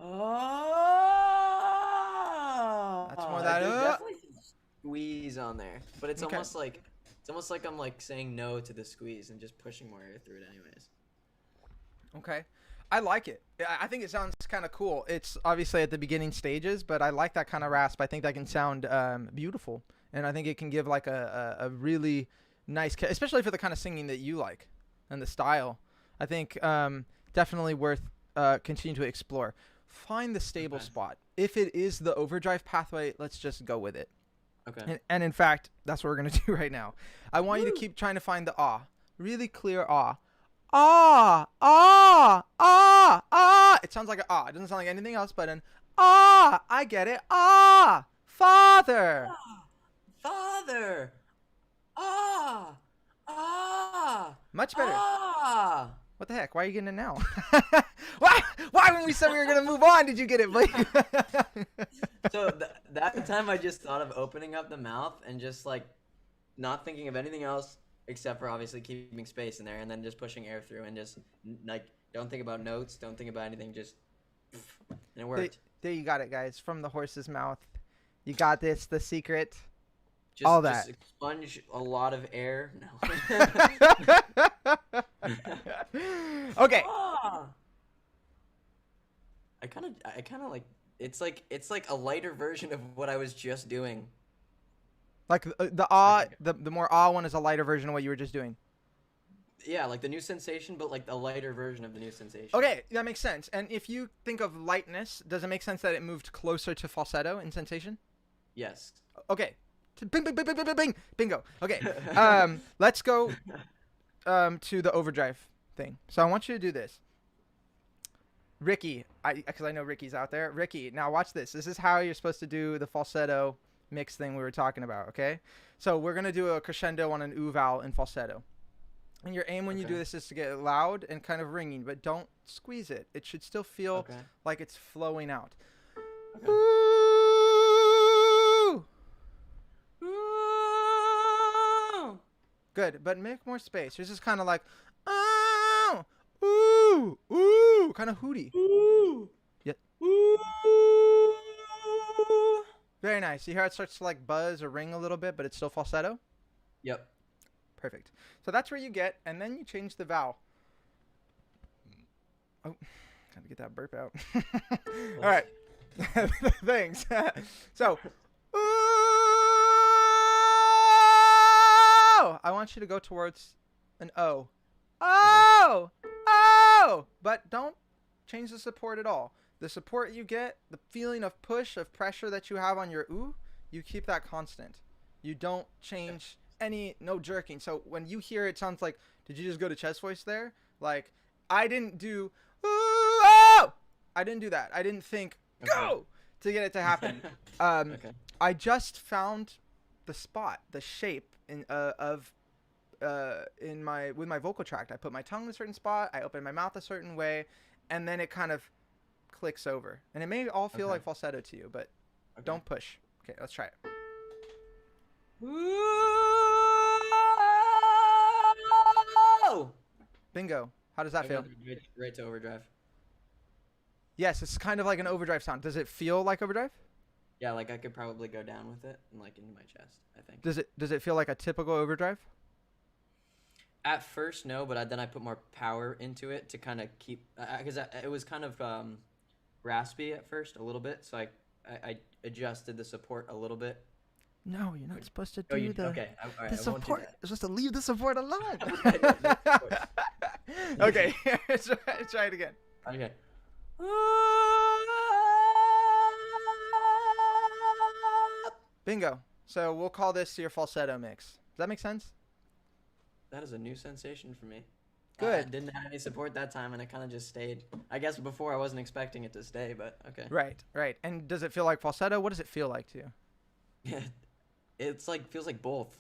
Ah. That's more that. There's definitely some squeeze on there, but it's Okay. almost like I'm like saying no to the squeeze and just pushing more air through it, anyways. Okay. I like it. I think it sounds kind of cool. It's obviously at the beginning stages, but I like that kind of rasp. I think that can sound beautiful, and I think it can give like a really nice, especially for the kind of singing that you like and the style. I think definitely worth continue to explore. Find the stable spot. If it is the overdrive pathway, let's just go with it. Okay. And in fact, that's what we're going to do right now. I want you to keep trying to find the really clear It sounds like an It doesn't sound like anything else but an Ah, I get it. Ah, father. Ah, father. Ah, ah, Much better. ah. What the heck? Why are you getting it now? why? Why when we said we were gonna move on did you get it, Blake? So that time I just thought of opening up the mouth and just like not thinking of anything else except for obviously keeping space in there and then just pushing air through and just like don't think about notes, don't think about anything, just and it worked. There you got it, guys. From the horse's mouth. You got this. The secret. Just, All that. Just expunge a lot of air. No. Okay. Ah! I kind of like it's like a lighter version of what I was just doing. Like the more ah one is a lighter version of what you were just doing. Yeah, like the new sensation, but like the lighter version of the new sensation. Okay, that makes sense. And if you think of lightness, does it make sense that it moved closer to falsetto in sensation? Yes. Okay. Bing, bing, bing, bing, bing, bing, bing. Bingo. Okay. Let's go to the overdrive thing. So I want you to do this. Ricky, because I know Ricky's out there. Ricky, now watch this. This is how you're supposed to do the falsetto mix thing we were talking about, okay? So we're going to do a crescendo on an oo vowel in falsetto. And your aim when you do this is to get it loud and kind of ringing, but don't squeeze it. It should still feel like it's flowing out. Okay. Ooh! Ooh! Good, but make more space. This is kind of like, oh, ooh, ooh, kind of hooty. Ooh! Yeah. Ooh! Very nice. You hear how it starts to like buzz or ring a little bit, but it's still falsetto? Yep. Perfect. So that's where you get, and then you change the vowel. Oh, gotta get that burp out. All right. Thanks. So, ooh, I want you to go towards an O. Oh, oh, but don't change the support at all. The support you get, the feeling of push, of pressure that you have on your ooh, you keep that constant. You don't change no jerking. So when you hear it sounds like, did you just go to chest voice there? Like, I didn't do, ooh, oh! I didn't do that. I didn't think, go, to get it to happen. I just found the spot, the shape with my vocal tract. I put my tongue in a certain spot, I open my mouth a certain way, and then it kind of clicks over. And it may all feel like falsetto to you, but don't push. Okay, let's try it. Ooh! Bingo. How does that feel? Right to overdrive. Yes, it's kind of like an overdrive sound. Does it feel like overdrive? Yeah, like I could probably go down with it and like into my chest, I think. Does it feel like a typical overdrive? At first, no, but then I put more power into it to kind of keep, because it was kind of raspy at first, a little bit, so I adjusted the support a little bit. No, you're not supposed to do the support. You're supposed to leave the support alone. Okay, try it again. Okay. Bingo. So we'll call this your falsetto mix. Does that make sense? That is a new sensation for me. Good. I didn't have any support that time, and it kind of just stayed. I guess before I wasn't expecting it to stay, but okay. Right. And does it feel like falsetto? What does it feel like to you? Yeah, it's like feels like both.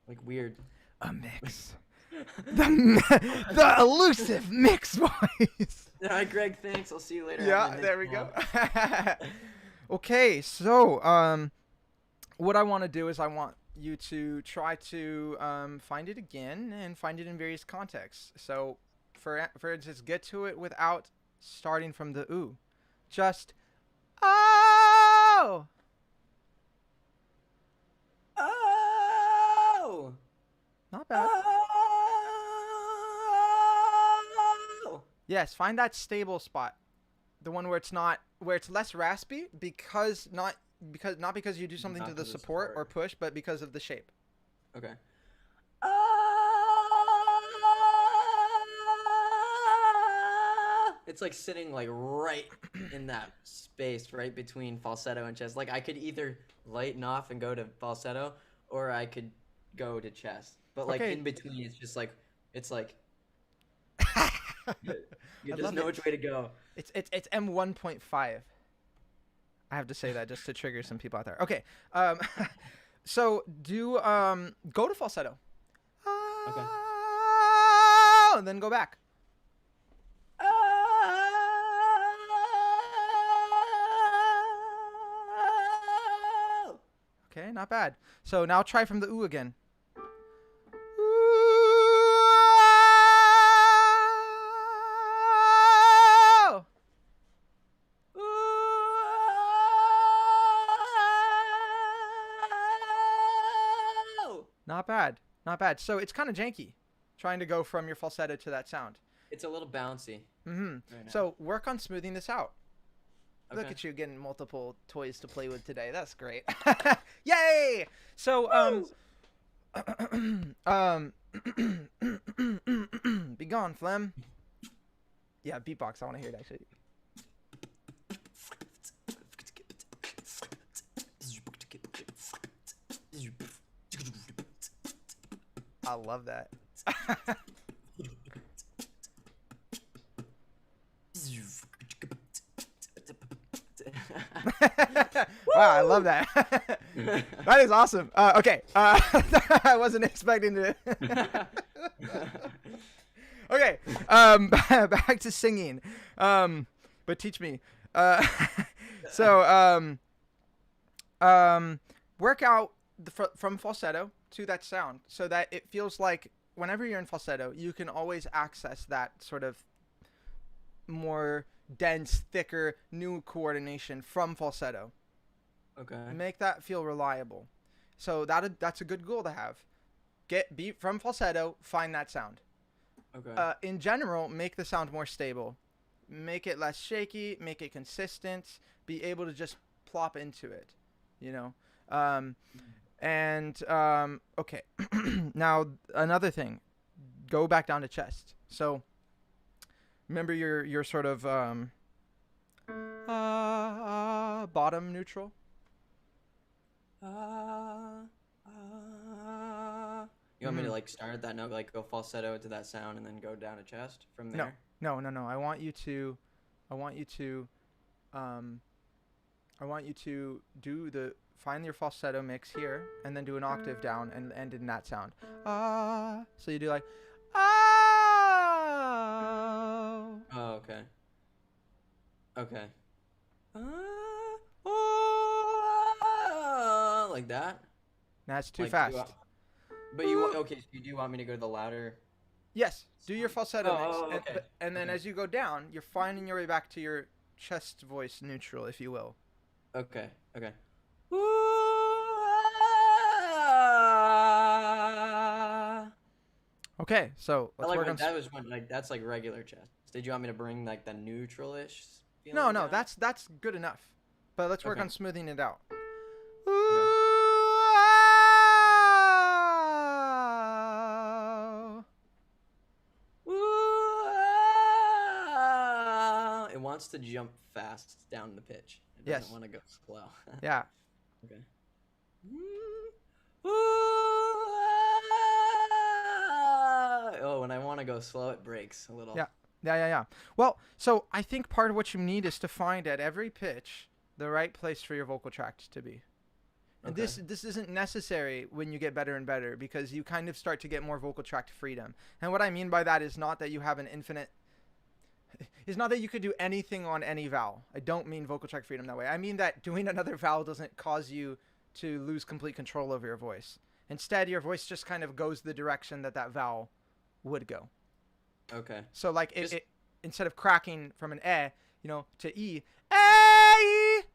Like weird. A mix. the elusive mix voice. All right, Greg. Thanks. I'll see you later. Yeah, there we go. Okay, so what I want to do is I want you to try to find it again and find it in various contexts. So, for instance, get to it without starting from the ooh. Just oh. Oh. Not bad. Oh. Yes, find that stable spot. The one where it's less raspy not because you do something to the support or push, but because of the shape. Okay. It's like sitting like right in that space right between falsetto and chest. Like I could either lighten off and go to falsetto, or I could go to chest. But like in between, it's just like it's like. You I just love know it. which way to go. It's M1.5. I have to say that just to trigger some people out there. Okay. Um, so do go to falsetto. Okay. Oh, and then go back. Oh! Okay, not bad. So now try from the ooh again. Ooh. Oh! Not bad. Not bad. So it's kind of janky trying to go from your falsetto to that sound. It's a little bouncy right now. So work on smoothing this out. Okay. Look at you getting multiple toys to play with today. That's great. Yay! So be gone, Phlegm. Yeah, beatbox. I want to hear that shit. I love that. Wow, I love that. That is awesome. Okay, I wasn't expecting to. Okay, back to singing. But teach me. So work out from falsetto to that sound so that it feels like whenever you're in falsetto, you can always access that sort of more dense, thicker, new coordination from falsetto. Okay. Make that feel reliable. So that's a good goal to have. Be from falsetto, find that sound. Okay. In general, make the sound more stable. Make it less shaky, make it consistent, be able to just plop into it, you know? Okay. Now, another thing, go back down to chest. So, remember your sort of bottom neutral? You want me to like start at that note, like go falsetto to that sound, and then go down to chest from there? No. I want you to find your falsetto mix here, and then do an octave down and end in that sound. So you do like oh. Oh, okay. Okay. Like that? That's too Like, fast. But you okay? So you do want me to go to the louder? Yes, do your falsetto mix, okay. and then as you go down, you're finding your way back to your chest voice neutral, if you will. Okay. Okay. Okay, so let's work on. That was when that's like regular chest. Did you want me to bring like the neutral-ish feeling? No, down? that's good enough. But let's work Okay. on smoothing it out. It wants to jump fast down the pitch. It Yes. doesn't want to go slow. Yeah. Okay. Oh, when I want to go slow, it breaks a little. Yeah. Well, so I think part of what you need is to find at every pitch the right place for your vocal tract to be. And Okay. this isn't necessary when you get better and better, because you kind of start to get more vocal tract freedom. And what I mean by that is not that you have an infinite. It's not that you could do anything on any vowel. I don't mean vocal tract freedom that way. I mean that doing another vowel doesn't cause you to lose complete control over your voice. Instead, your voice just kind of goes the direction that vowel would go. Okay. So like it instead of cracking from an to e,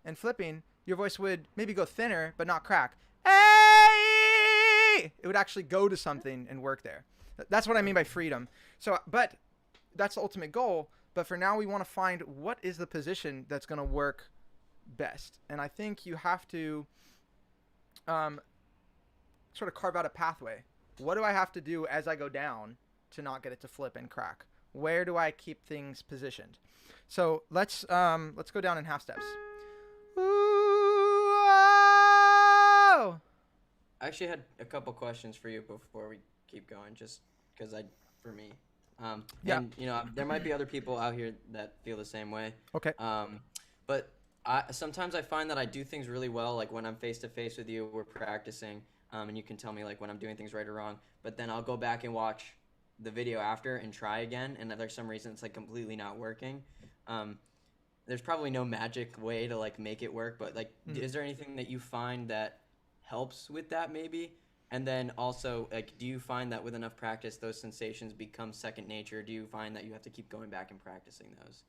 and flipping, your voice would maybe go thinner but not crack. It would actually go to something and work there. That's what I mean by freedom. So, but that's the ultimate goal. But for now, we want to find what is the position that's going to work best. And I think you have to sort of carve out a pathway. What do I have to do as I go down to not get it to flip and crack? Where do I keep things positioned? So let's go down in half steps. Ooh, oh. I actually had a couple questions for you before we keep going, just because for me, Yeah. And there might be other people out here that feel the same way. Okay. But sometimes I find that I do things really well, like when I'm face to face with you, we're practicing, and you can tell me like when I'm doing things right or wrong. But then I'll go back and watch the video after and try again, and if there's some reason it's like completely not working. There's probably no magic way to like make it work, but like, is there anything that you find that helps with that maybe? And then also, like, do you find that with enough practice, those sensations become second nature? Do you find that you have to keep going back and practicing those?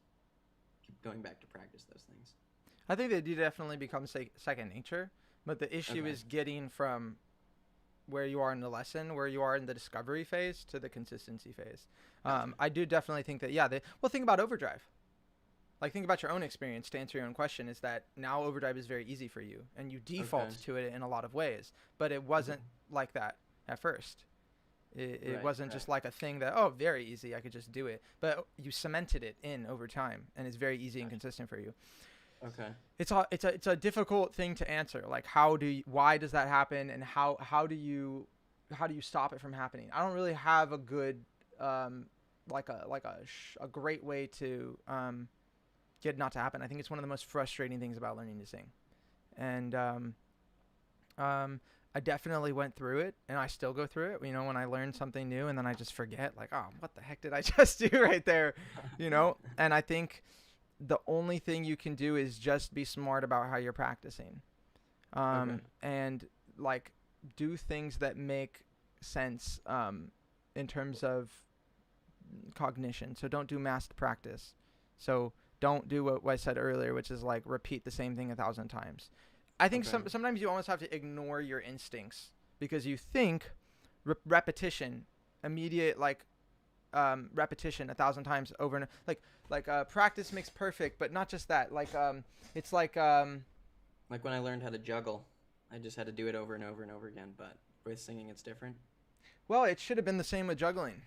Keep going back to practice those things? I think they do definitely become second nature, but the issue Okay. is getting from where you are in the lesson, where you are in the discovery phase, to the consistency phase. Gotcha. I do definitely think that, yeah, well, think about overdrive. Like, think about your own experience to answer your own question, is that now overdrive is very easy for you, and you default Okay. to it in a lot of ways, but it wasn't like that at first. It Right, wasn't just like a thing that, oh, very easy, I could just do it. But you cemented it in over time, and it's very easy and Gotcha. consistent for you. Okay. It's a difficult thing to answer. Like, why does that happen, and how do you stop it from happening? I don't really have a good a great way to get it not to happen. I think it's one of the most frustrating things about learning to sing, and I definitely went through it, and I still go through it. When I learn something new, and then I just forget, like, oh, what the heck did I just do right there? And I think the only thing you can do is just be smart about how you're practicing, Okay. and like do things that make sense in terms of cognition. So don't do massed practice. So don't do what I said earlier, which is like repeat the same thing 1,000 times. I think Okay. sometimes you almost have to ignore your instincts, because you think repetition, immediate repetition 1,000 times over and practice makes perfect, but not just that. It's like Like when I learned how to juggle, I just had to do it over and over and over again. But with singing, it's different. well, it should have been the same with juggling.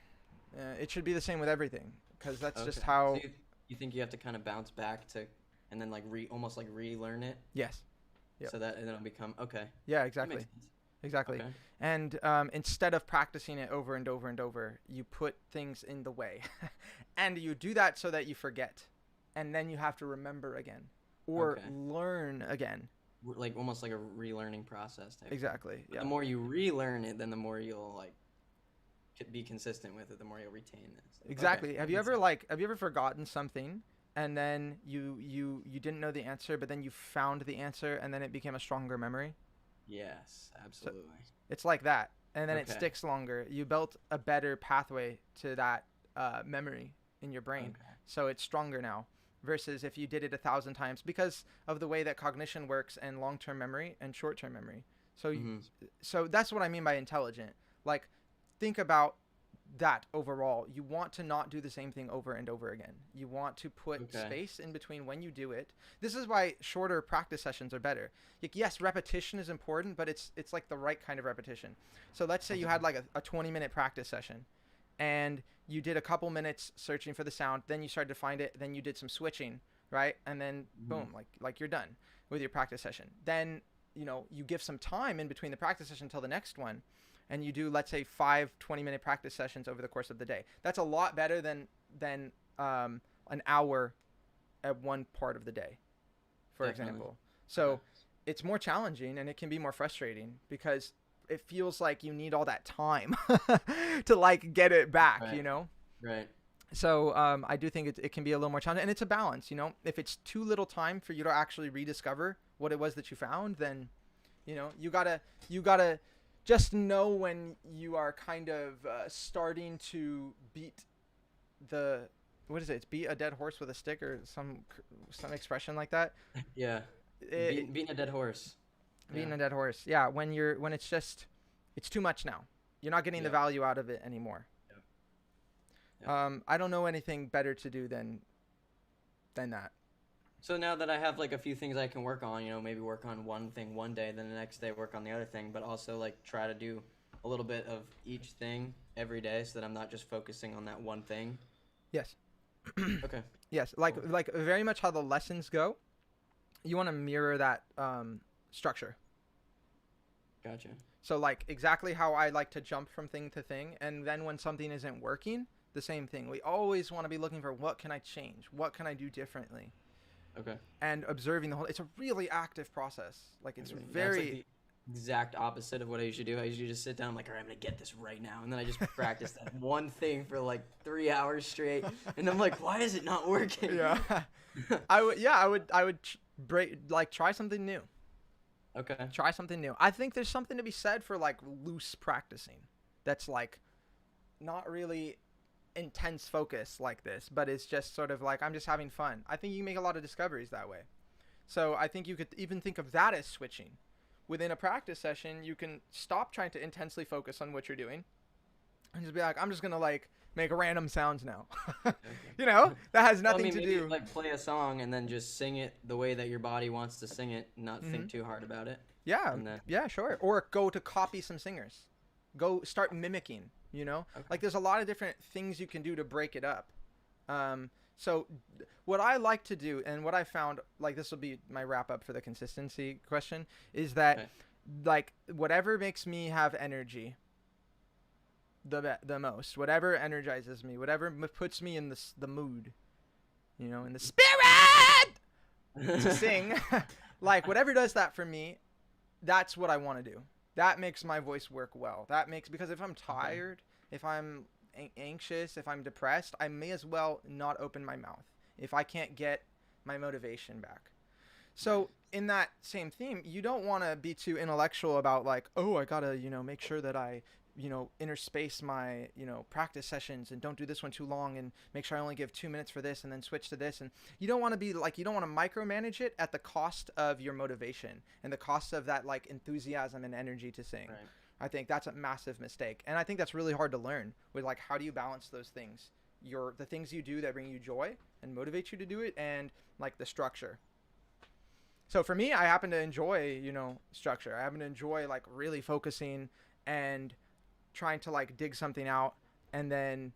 It should be the same with everything, because that's Okay. just So how. you think you have to kind of bounce back to, and then like almost like relearn it, Yes. Yep. so that and then it'll become okay. Yeah. That Exactly. makes sense. Exactly. Okay. And instead of practicing it over and over and over, you put things in the way. And you do that so that you forget. And then you have to remember again or Okay. learn again. Like almost like a relearning process type thing. Exactly. But Yeah. the more you relearn it, then the more you'll like be consistent with it. The more you'll retain this. Exactly. Okay. Have That you makes ever sense. have you ever forgotten something, and then you didn't know the answer, but then you found the answer, and then it became a stronger memory? Yes, So absolutely. it's like that. And then it Okay. sticks longer. You built a better pathway to that memory in your brain. Okay. So it's stronger now, versus if you did it 1,000 times, because of the way that cognition works, and long-term memory and short-term memory. So, Mhm. so that's what I mean by intelligent. Like, think about that overall. You want to not do the same thing over and over again. You want to put Okay. space in between when you do it. This is why shorter practice sessions are better. Like, yes, repetition is important, but it's like the right kind of repetition. So let's say you had like a 20-minute practice session, and you did a couple minutes searching for the sound, then you started to find it, then you did some switching, right? And then Mhm. boom, like you're done with your practice session. Then you give some time in between the practice session until the next one, and you do, let's say, 5 20-minute practice sessions over the course of the day. That's a lot better than an hour at one part of the day, for Definitely. example. So Okay. it's more challenging, and it can be more frustrating, because it feels like you need all that time to like get it back, Right. Right. So I do think it can be a little more challenging, and it's a balance. If it's too little time for you to actually rediscover what it was that you found, then you gotta just know when you are kind of starting to beat the what is it? It's beat a dead horse with a stick, or some expression like that. Yeah. Beating a dead horse. Beating Yeah. a dead horse. Yeah, when it's too much now. You're not getting the Yep. value out of it anymore. Yep. Yep. I don't know anything better to do than that. So now that I have like a few things I can work on, maybe work on one thing one day, then the next day work on the other thing, but also like try to do a little bit of each thing every day so that I'm not just focusing on that one thing. Yes. Okay. Yes. Cool. Like very much how the lessons go. You want to mirror that structure. Gotcha. So like exactly how I like to jump from thing to thing, and then when something isn't working, the same thing. We always want to be looking for what can I change? What can I do differently? Okay. And observing the whole. It's a really active process. Like it's Okay. That's like very. the exact opposite of what I usually do. I usually just sit down. I'm like, all right, I'm gonna get this right now, and then I just practice that one thing for like 3 hours straight, and I'm like, why is it not working? Yeah. I would try something new. Okay. Try something new. I think there's something to be said for like loose practicing. That's like not really intense focus like this, but it's just sort of like I'm just having fun. I think you make a lot of discoveries that way. So I think you could even think of that as switching. Within a practice session, you can stop trying to intensely focus on what you're doing and just be like, I'm just going to like make random sounds now. Okay. You know, that has Well, I nothing mean, to maybe do. like play a song and then just sing it the way that your body wants to sing it, and not think too hard about it. Yeah. And then, Yeah, sure. Or go to copy some singers. Go start mimicking, you know? Okay. Like there's a lot of different things you can do to break it up. So what I like to do, and what I found, like this will be my wrap up for the consistency question, is that Okay. like whatever makes me have energy the most, whatever energizes me, whatever puts me in the mood, you know, in the spirit to sing, like whatever does that for me, that's what I want to do. That makes my voice work well. Because if I'm tired, if I'm anxious, if I'm depressed, I may as well not open my mouth if I can't get my motivation back. So in that same theme, you don't want to be too intellectual about like, oh, I gotta, make sure that I, interspace my, practice sessions and don't do this one too long and make sure I only give 2 minutes for this and then switch to this. And you don't want to be like, you don't want to micromanage it at the cost of your motivation and the cost of that like enthusiasm and energy to sing. Right. I think that's a massive mistake. And I think that's really hard to learn with like, how do you balance those things? The things you do that bring you joy and motivate you to do it, and like the structure. So for me, I happen to enjoy, structure. I happen to enjoy like really focusing and trying to like dig something out, and then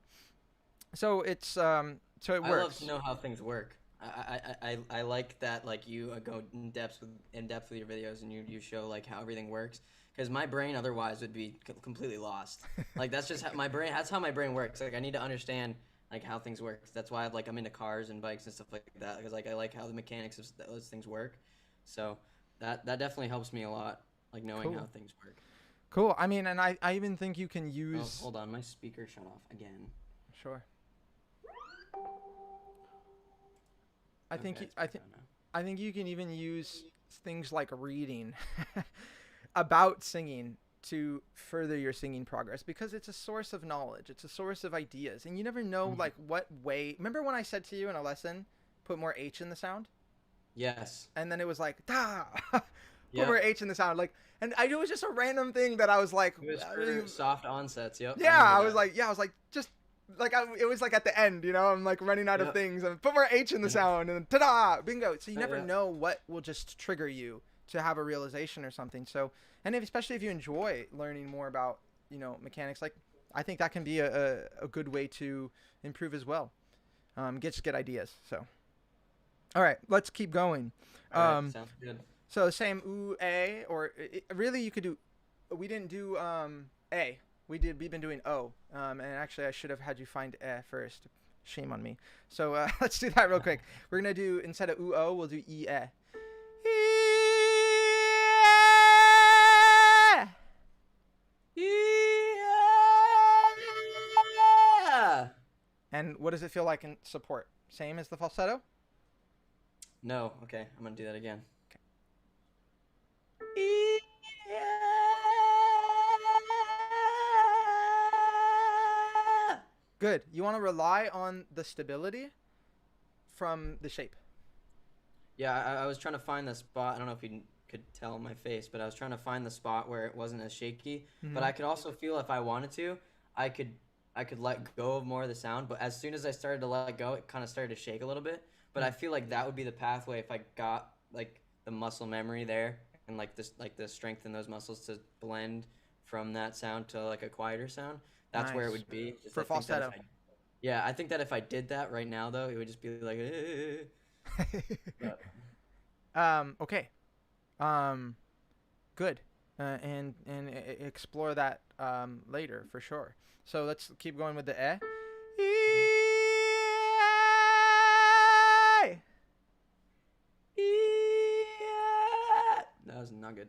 so it's so it works. I love to know how things work. I like that, like you go in depth with your videos, and you show like how everything works, because my brain otherwise would be completely lost. Like that's just how my brain works. Like I need to understand like how things work. That's why I'm into cars and bikes and stuff like that, because like I like how the mechanics of those things work. So that definitely helps me a lot, like knowing Cool. how things work. Cool. I mean, and I even think you can use. Oh, hold on, my speaker shut off again. Sure. I think Okay, it's I back think on now. I think you can even use things like reading about singing to further your singing progress, because it's a source of knowledge. It's a source of ideas, and you never know like what way. Remember when I said to you in a lesson, put more H in the sound? Yes. And then it was like da. Put Yeah. more H in the sound, like, and it was just a random thing that I was like, It was for soft onsets. Yep. yeah, I was remember like, just like it was like at the end, I'm like running out of Yep. things, and put more H in the sound, and then ta-da, bingo. So you never Yeah. know what will just trigger you to have a realization or something. So, and especially if you enjoy learning more about, mechanics, like I think that can be a good way to improve as well. Get ideas. So, all right, let's keep going. that. All right, sounds good. So same ooh a, or really you could do. We didn't do a. We've been doing o. And actually I should have had you find e first. Shame on me. So let's do that real quick. We're gonna do, instead of ooh o, we'll do e e. Yeah. And what does it feel like in support? Same as the falsetto? No. Okay, I'm gonna do that again. Good. You want to rely on the stability from the shape. Yeah, I was trying to find the spot. I don't know if you could tell my face, but I was trying to find the spot where it wasn't as shaky. But I could also feel if I wanted to, I could let go of more of the sound. But as soon as I started to let go, it kind of started to shake a little bit. But I feel like that would be the pathway if I got like the muscle memory there, and like the strength in those muscles to blend from that sound to like a quieter sound. That's where it Nice. would be. Just For I think that if falsetto. yeah, I think that if I did that right now, though, it would just be like. Okay. Good. And explore that later for sure. So let's keep going with the e. That was not good.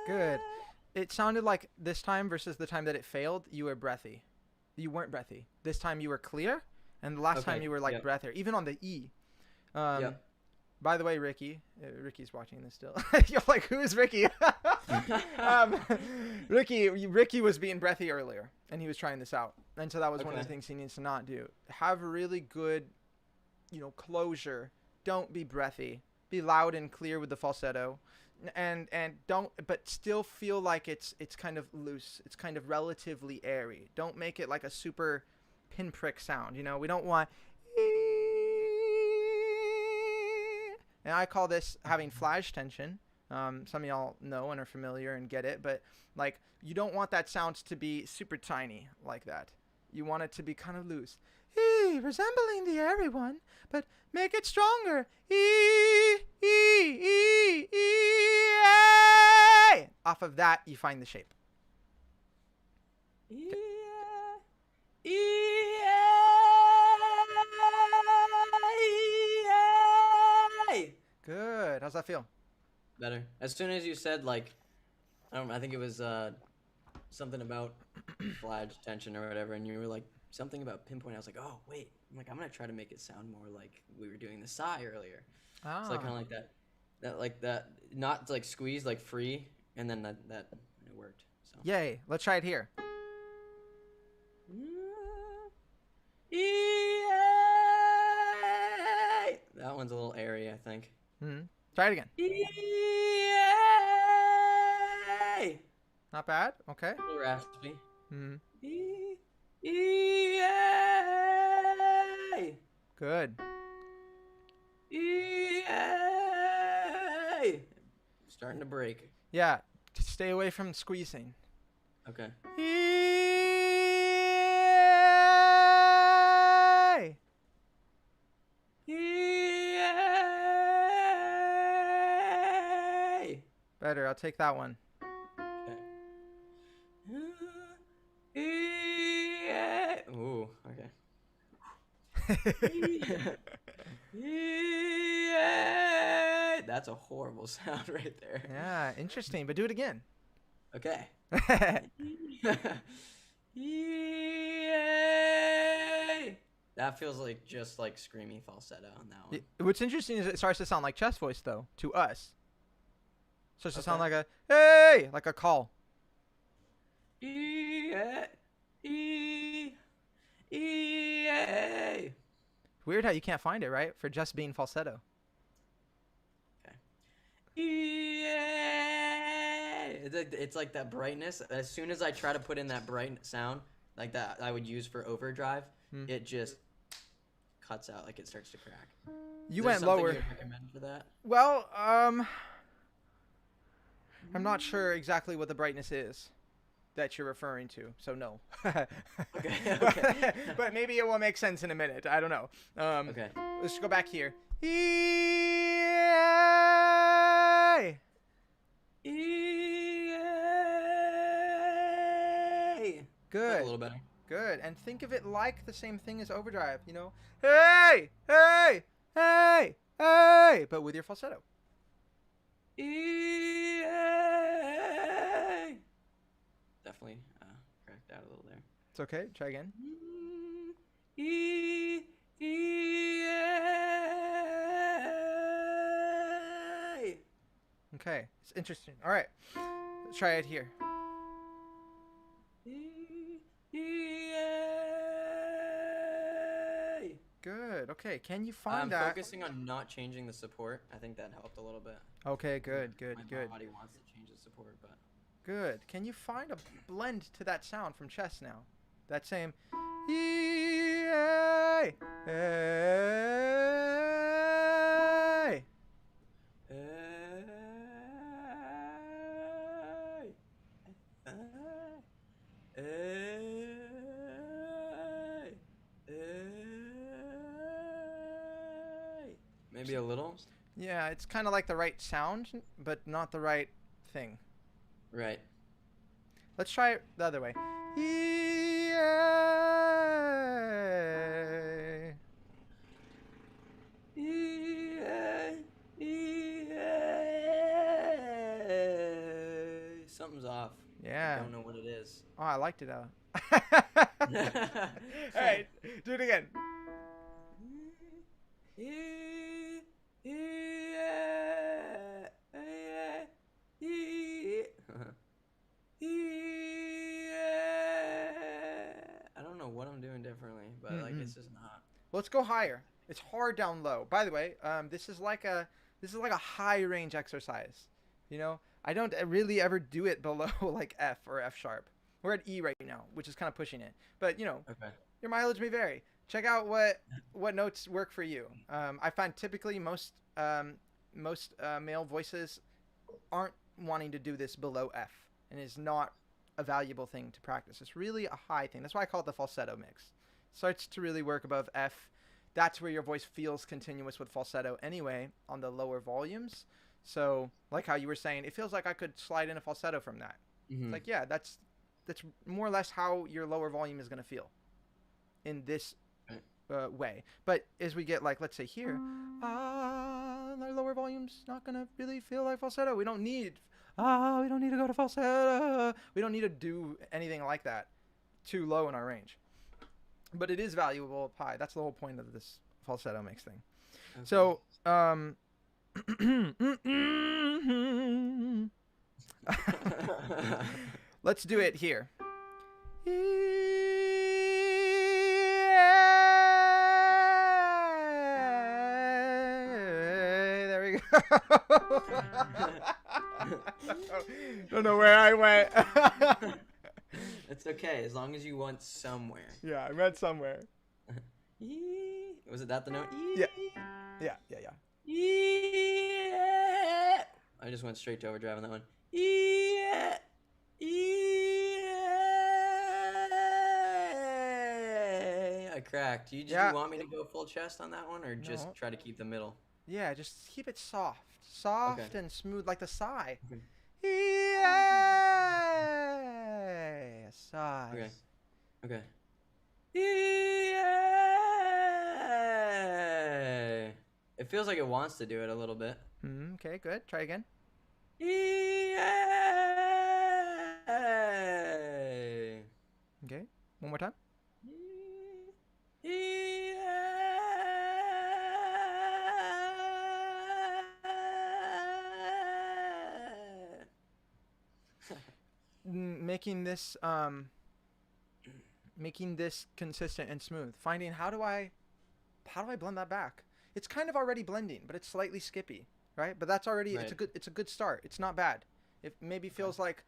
Good. It sounded like this time versus the time that it failed, you were breathy. You weren't breathy. This time you were clear, and the last time Okay. you were like Yep. breathier, even on the E. Um, Yep. By the way, Ricky, Ricky's watching this still. You're like, who is Ricky? um, Ricky was being breathy earlier, and he was trying this out, and so that was one of the Okay. things he needs to not do. Have really good, closure. Don't be breathy. Be loud and clear with the falsetto, and don't, but still feel like it's kind of loose. It's kind of relatively airy. Don't make it like a super pinprick sound. We don't want. And I call this having flash tension. Some of y'all know and are familiar and get it, but like you don't want that sound to be super tiny like that. You want it to be kind of loose. Resembling the airy one, but make it stronger. Off of that, you find the shape. Good. How's that feel? Better. As soon as you said like, I think it was something about flag tension or whatever, and you were like something about pinpoint. I was like, oh wait, I'm gonna try to make it sound more like we were doing the sigh earlier. Ah. So like kind of like that, not like squeeze, like free, and then that it worked. So. Yay. Let's try it here. That one's a little airy, I think. Try it again. Not bad. Okay. A little raspy. Good. Starting to break. Yeah. Just stay away from squeezing. Okay. Better. I'll take that one. Okay. Ooh, okay. That's a horrible sound right there. Yeah, interesting. But do it again. Okay. That feels like just like screamy falsetto on that one. What's interesting is it starts to sound like chest voice, though, to us. Starts to sound Okay. like a, hey, like a call. Weird how you can't find it, right? For just being falsetto. It's like that brightness. As soon as I try to put in that bright sound, like that I would use for overdrive, it just cuts out, like it starts to crack. You Is there went something lower. you would recommend for that? Well, I'm not sure exactly what the brightness is that you're referring to, so no. Okay. But maybe it will make sense in a minute. I don't know. Okay. Let's go back here. Good. A little better. Good. And think of it like the same thing as overdrive, Hey, hey, hey, hey, but with your falsetto. Definitely cracked out a little there. It's okay. Try again. Okay. It's interesting. All right. Let's try it here. Good. Okay. Can you find I'm that? focusing on not changing the support. I think that helped a little bit. Okay. Good. Good. My Good. body wants to change the support, but Good. Can you find a blend to that sound from chess now? That same. Hey. Hey. Maybe a little. Yeah, it's kind of like the right sound, but not the right thing. Right. Let's try it the other way. E-A. Something's off. I Yeah. don't know what it is. Oh, I liked it. All right, do it again. I don't know what I'm doing differently, but like it's just not. Let's go higher. It's hard down low. By the way, this is like a high range exercise. You know, I don't really ever do it below like F or F sharp. We're at E right now, which is kind of pushing it. But you know, Okay. your mileage may vary. Check out what notes work for you. I find typically most male voices aren't wanting to do this below F, and is not a valuable thing to practice. It's really a high thing. That's why I call it the falsetto mix. Starts to really work above F. That's where your voice feels continuous with falsetto anyway on the lower volumes. So like how you were saying, it feels like I could slide in a falsetto from that. It's like, yeah, that's more or less how your lower volume is going to feel in this way. But as we get like, let's say here, our lower volume's not going to really feel like falsetto. We don't need to go to falsetto. We don't need to do anything like that too low in our range. But it is valuable up high. That's the whole point of this falsetto mix thing. Okay. So, let's do it here. There we go. Don't know where I went. It's okay, as long as you went somewhere. Yeah, I went somewhere. Was it that the note? Yeah. I just went straight to overdrive on that one. I cracked. You want me to go full chest on that one, or just try to keep the middle? Yeah, just keep it soft, Okay. and smooth, like the sigh. Okay. Sigh. Okay. It feels like it wants to do it a little bit. Okay, good. Try again. Okay, one more time. Making this consistent and smooth. Finding how do I blend that back? It's kind of already blending, but it's slightly skippy, right? But that's already Right. it's a good start. It's not bad. It maybe feels like,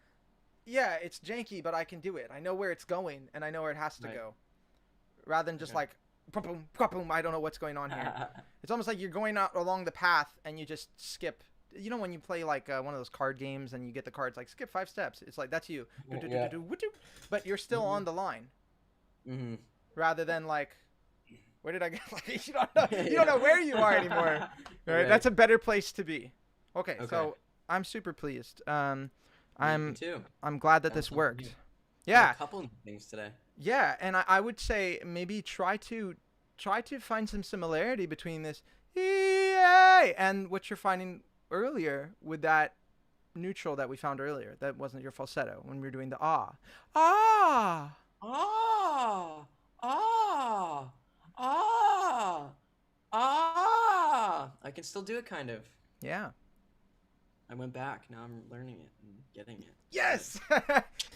yeah, it's janky, but I can do it. I know where it's going and I know where it has to go. Rather than just like boom, boom, I don't know what's going on here. It's almost like you're going out along the path and you just skip. You know when you play like one of those card games and you get the cards like skip 5 steps. It's like that's you. Yeah. But you're still on the line. Rather than like, where did I get? Like, you don't know where you are anymore. Right? That's a better place to be. Okay, so I'm super pleased. Me too. I'm glad that this worked. New. Yeah. A couple new things today. Yeah, and I would say maybe try to find some similarity between this EA and what you're finding earlier with that neutral that we found earlier. That wasn't your falsetto when we were doing the ah. Ah. Ah. Ah. Ah. Ah. I can still do it kind of. Yeah. I went back. Now I'm learning it and getting it. Yes.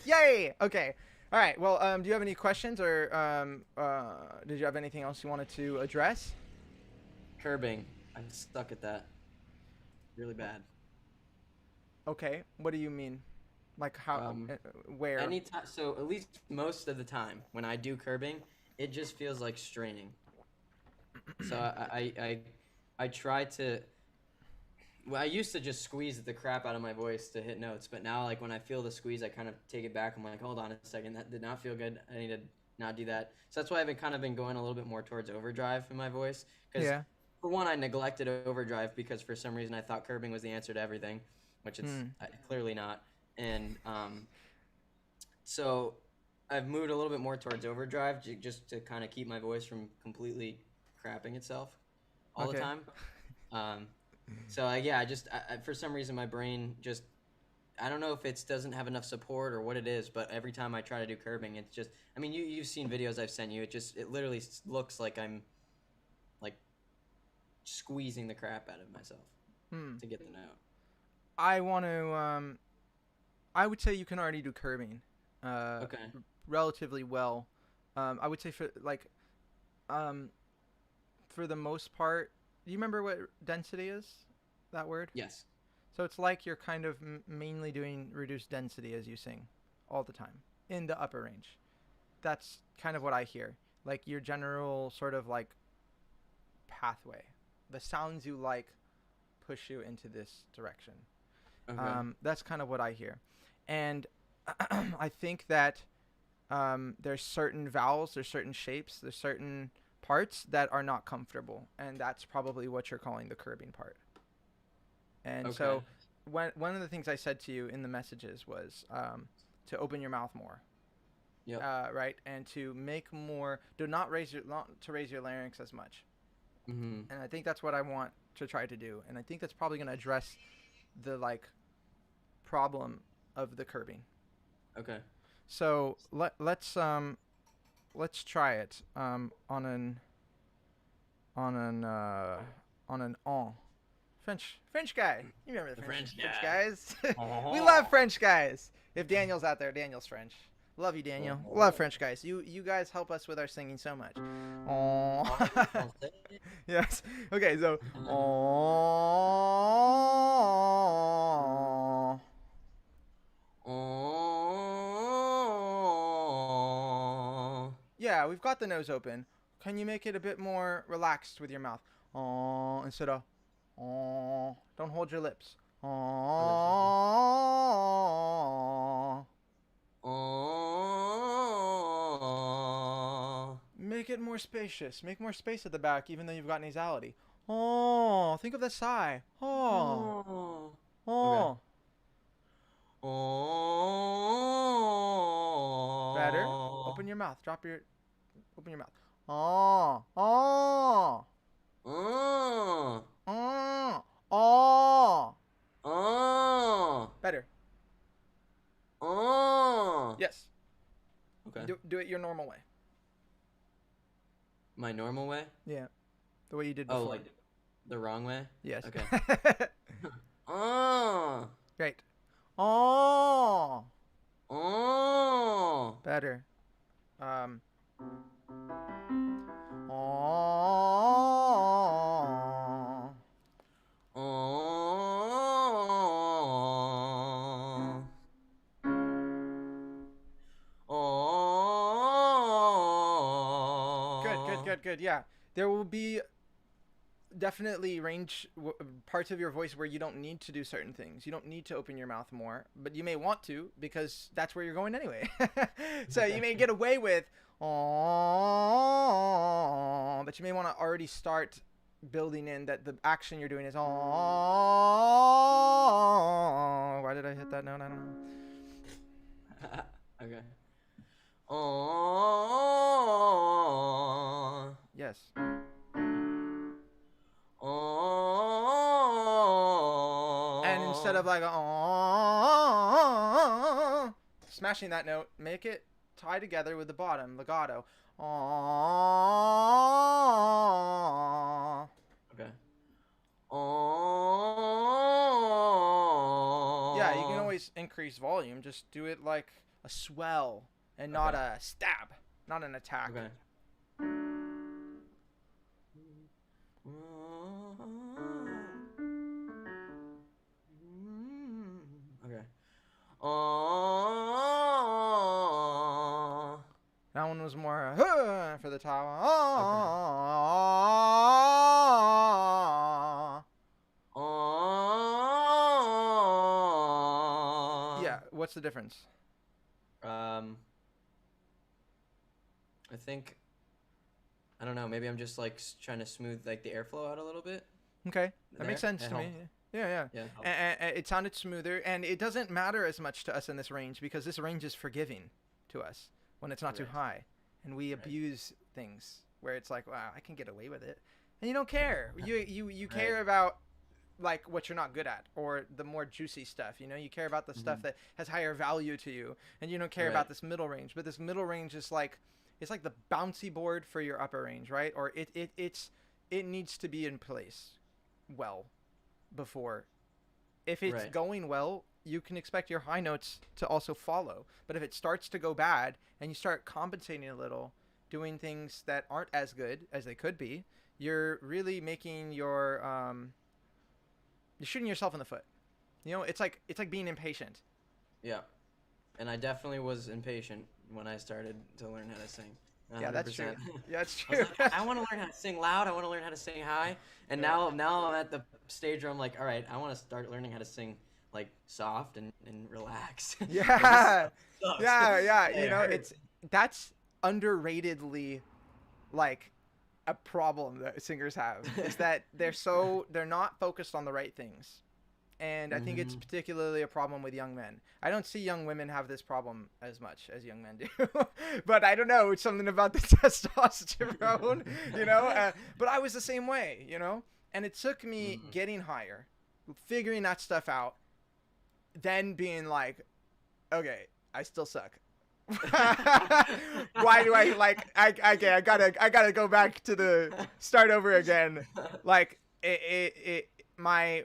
Yay. Okay. All right. Well, do you have any questions or did you have anything else you wanted to address? Curbing. I'm stuck at that. Really bad. Okay. What do you mean? Like how? Where? Anytime. So at least most of the time when I do curbing, it just feels like straining. So I try to. Well, I used to just squeeze the crap out of my voice to hit notes, but now like when I feel the squeeze, I kind of take it back. I'm like, hold on a second, that did not feel good. I need to not do that. So that's why I've been going a little bit more towards overdrive in my voice. Because for one, I neglected overdrive because for some reason I thought curbing was the answer to everything. which it's clearly not. And so I've moved a little bit more towards overdrive just to kind of keep my voice from completely crapping itself all the time. So yeah, I for some reason my brain just, I don't know if it doesn't have enough support or what it is, but every time I try to do curbing, it's just, I mean, you've seen videos I've sent you. It literally looks like I'm like squeezing the crap out of myself to get the note. I want to. I would say you can already do curbing. Okay. Relatively well. I would say for the most part. Do you remember what density is? That word? Yes. So it's like you're kind of mainly doing reduced density as you sing all the time in the upper range. That's kind of what I hear. Like your general sort of like pathway. The sounds you like push you into this direction. Okay. That's kind of what I hear. And I think that there's certain vowels, there's certain shapes, there's certain parts that are not comfortable. And that's probably what you're calling the curbing part. And so one of the things I said to you in the messages was to open your mouth more. Yep. Right? And to make more, do not raise your larynx as much. And I think that's what I want to try to do. And I think that's probably going to address the like problem of the curbing. Okay. So let's try it on an French guy. You remember the French guys? We love French guys. If Daniel's out there, Daniel's French. Love you, Daniel. Love French guys. You guys help us with our singing so much. Aww. Yes. Okay, so aww. Yeah, we've got the nose open. Can you make it a bit more relaxed with your mouth? Instead of don't hold your lips. Make it more spacious. Make more space at the back, even though you've got nasality. Think of the sigh. Better. Open your mouth. Open your mouth. Better. Yes. Okay. Do it your normal way. My normal way? Yeah. The way you did before. Oh, like the wrong way? Yes. Okay. Great. Better. Good. Yeah. There will be definitely parts of your voice where you don't need to do certain things. You don't need to open your mouth more, but you may want to because that's where you're going anyway. So you may get away with but you may want to already start building in that the action you're doing is why did I hit that note? I don't know. Okay. Yes. And instead of like smashing that note, make it tie together with the bottom legato. Okay. Yeah, you can always increase volume. Just do it like a swell and not a stab, not an attack. Okay. Okay. That one was more for the top. Yeah, what's the difference? I think, I don't know, maybe I'm just like trying to smooth like the airflow out a little bit. Okay, that makes sense to me. Yeah, Yeah. and it sounded smoother, and it doesn't matter as much to us in this range because this range is forgiving to us when it's not too Right. high, and we Right. abuse things where it's like, wow, I can get away with it, and you don't care. You Right. care about like what you're not good at or the more juicy stuff. You care about the stuff Hmm. that has higher value to you, and you don't care Right. about this middle range. But this middle range is like it's like the bouncy board for your upper range, right? Or it needs to be in place well before. If it's Right. going well, you can expect your high notes to also follow. But if it starts to go bad and you start compensating a little, doing things that aren't as good as they could be, you're really making you're shooting yourself in the foot. It's like being impatient. Yeah. And I definitely was impatient when I started to learn how to sing. Yeah, that's true. 100%. Yeah, that's I was true. like, I want to learn how to sing loud. I want to learn how to sing high. And Yeah. now I'm at the stage where I'm like, all right, I want to start learning how to sing like soft and relaxed. 'Cause this Yeah. sucks. Yeah. It It's hurts. that's underratedly like a problem that singers have is that they're not focused on the right things. And I think it's Hmm. particularly a problem with young men. I don't see young women have this problem as much as young men do. But I don't know, it's something about the testosterone, but I was the same way. And it took me Hmm. getting higher, figuring that stuff out, then being like, okay, I still suck. Why do I like I gotta go back to the start over again. Like my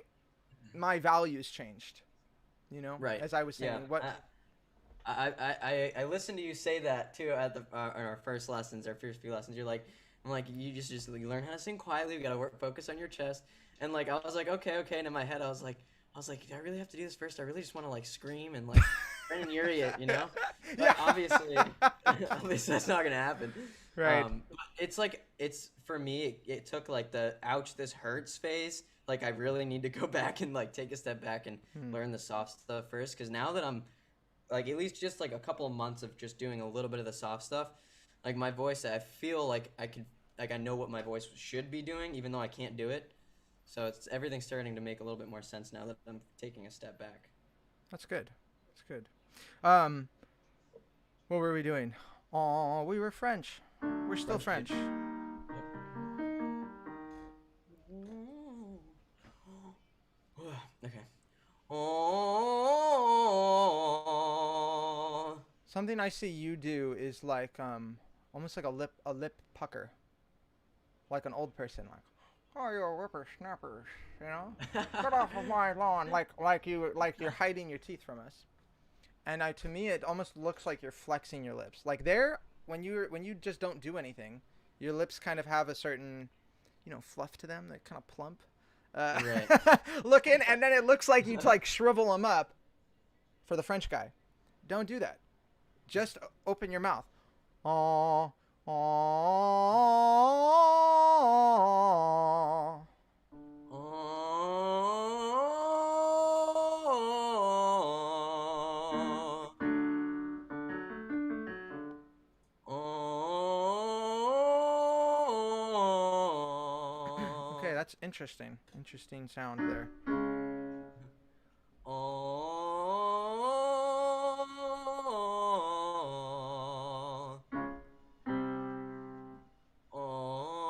values changed, Right. as I was Yeah. saying. What I listened to you say that too at the in our first lessons, our first few lessons. You're like, I'm like, you learn how to sing quietly. You gotta focus on your chest. And like I was like, okay. And in my head, I was like, do I really have to do this first? I really just want to like scream and like Brendan Urie it, you know? But Yeah. obviously, obviously that's not gonna happen. Right. But it's like it's for me. It took like the ouch, this hurts phase. Like I really need to go back and like take a step back and Hmm. learn the soft stuff first. Because now that I'm like at least just like a couple of months of just doing a little bit of the soft stuff, like my voice, I feel like I know what my voice should be doing, even though I can't do it. So it's everything's starting to make a little bit more sense now that I'm taking a step back. That's good. That's good. Um, what were we doing? Oh, we were French. We're still French French. kids. Yep. Okay. Oh. Something I see you do is like almost like a lip pucker, like an old person, like, oh, you whippersnappers, get off of my lawn, like you're hiding your teeth from us. And to me, it almost looks like you're flexing your lips. Like when you just don't do anything, your lips kind of have a certain, fluff to them. They're kind of plump, Right. looking, and then it looks like you like shrivel them up for the French guy. Don't do that. Just open your mouth. Oh, oh. Oh. Okay, Oh. that's interesting. Interesting sound there. Oh. Oh.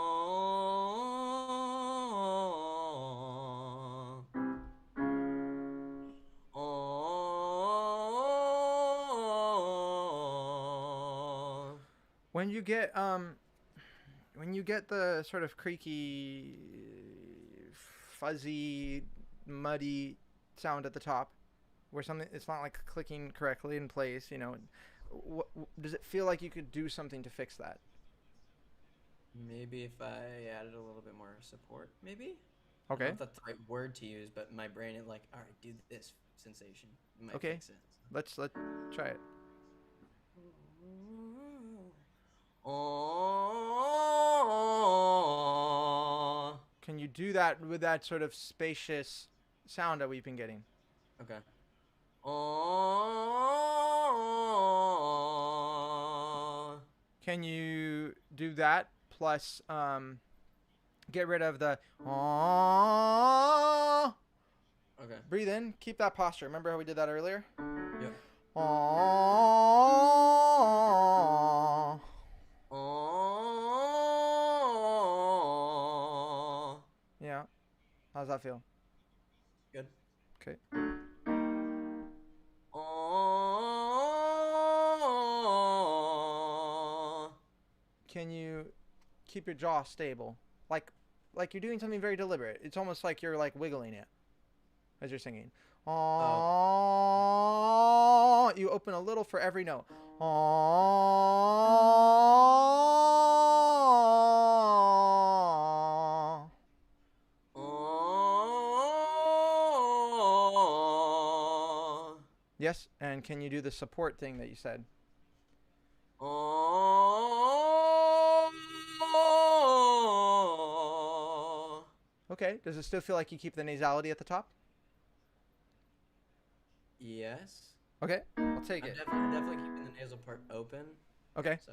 Oh. When you get the sort of creaky, fuzzy, muddy sound at the top, where something it's not like clicking correctly in place, does it feel like you could do something to fix that? Maybe if I added a little bit more support, maybe? I don't know Okay. if that's the right word to use, but my brain is like, all right, do this sensation. It might Okay. fix it. Let's try it. Oh. Can you do that with that sort of spacious sound that we've been getting? Okay. Oh. Can you do that plus get rid of the Okay. Breathe in. Keep that posture. Remember how we did that earlier? Yep. Oh. Oh. Yeah. How's that feel? Good. Okay. Oh. Can you keep your jaw stable? Like you're doing something very deliberate. It's almost like you're like wiggling it as you're singing. Oh. Oh. You open a little for every note. Oh. Oh. Yes, and can you do the support thing that you said? Oh. Okay. Does it still feel like you keep the nasality at the top? Yes. Okay. I'll take it. I'm definitely keeping the nasal part open. Okay. So.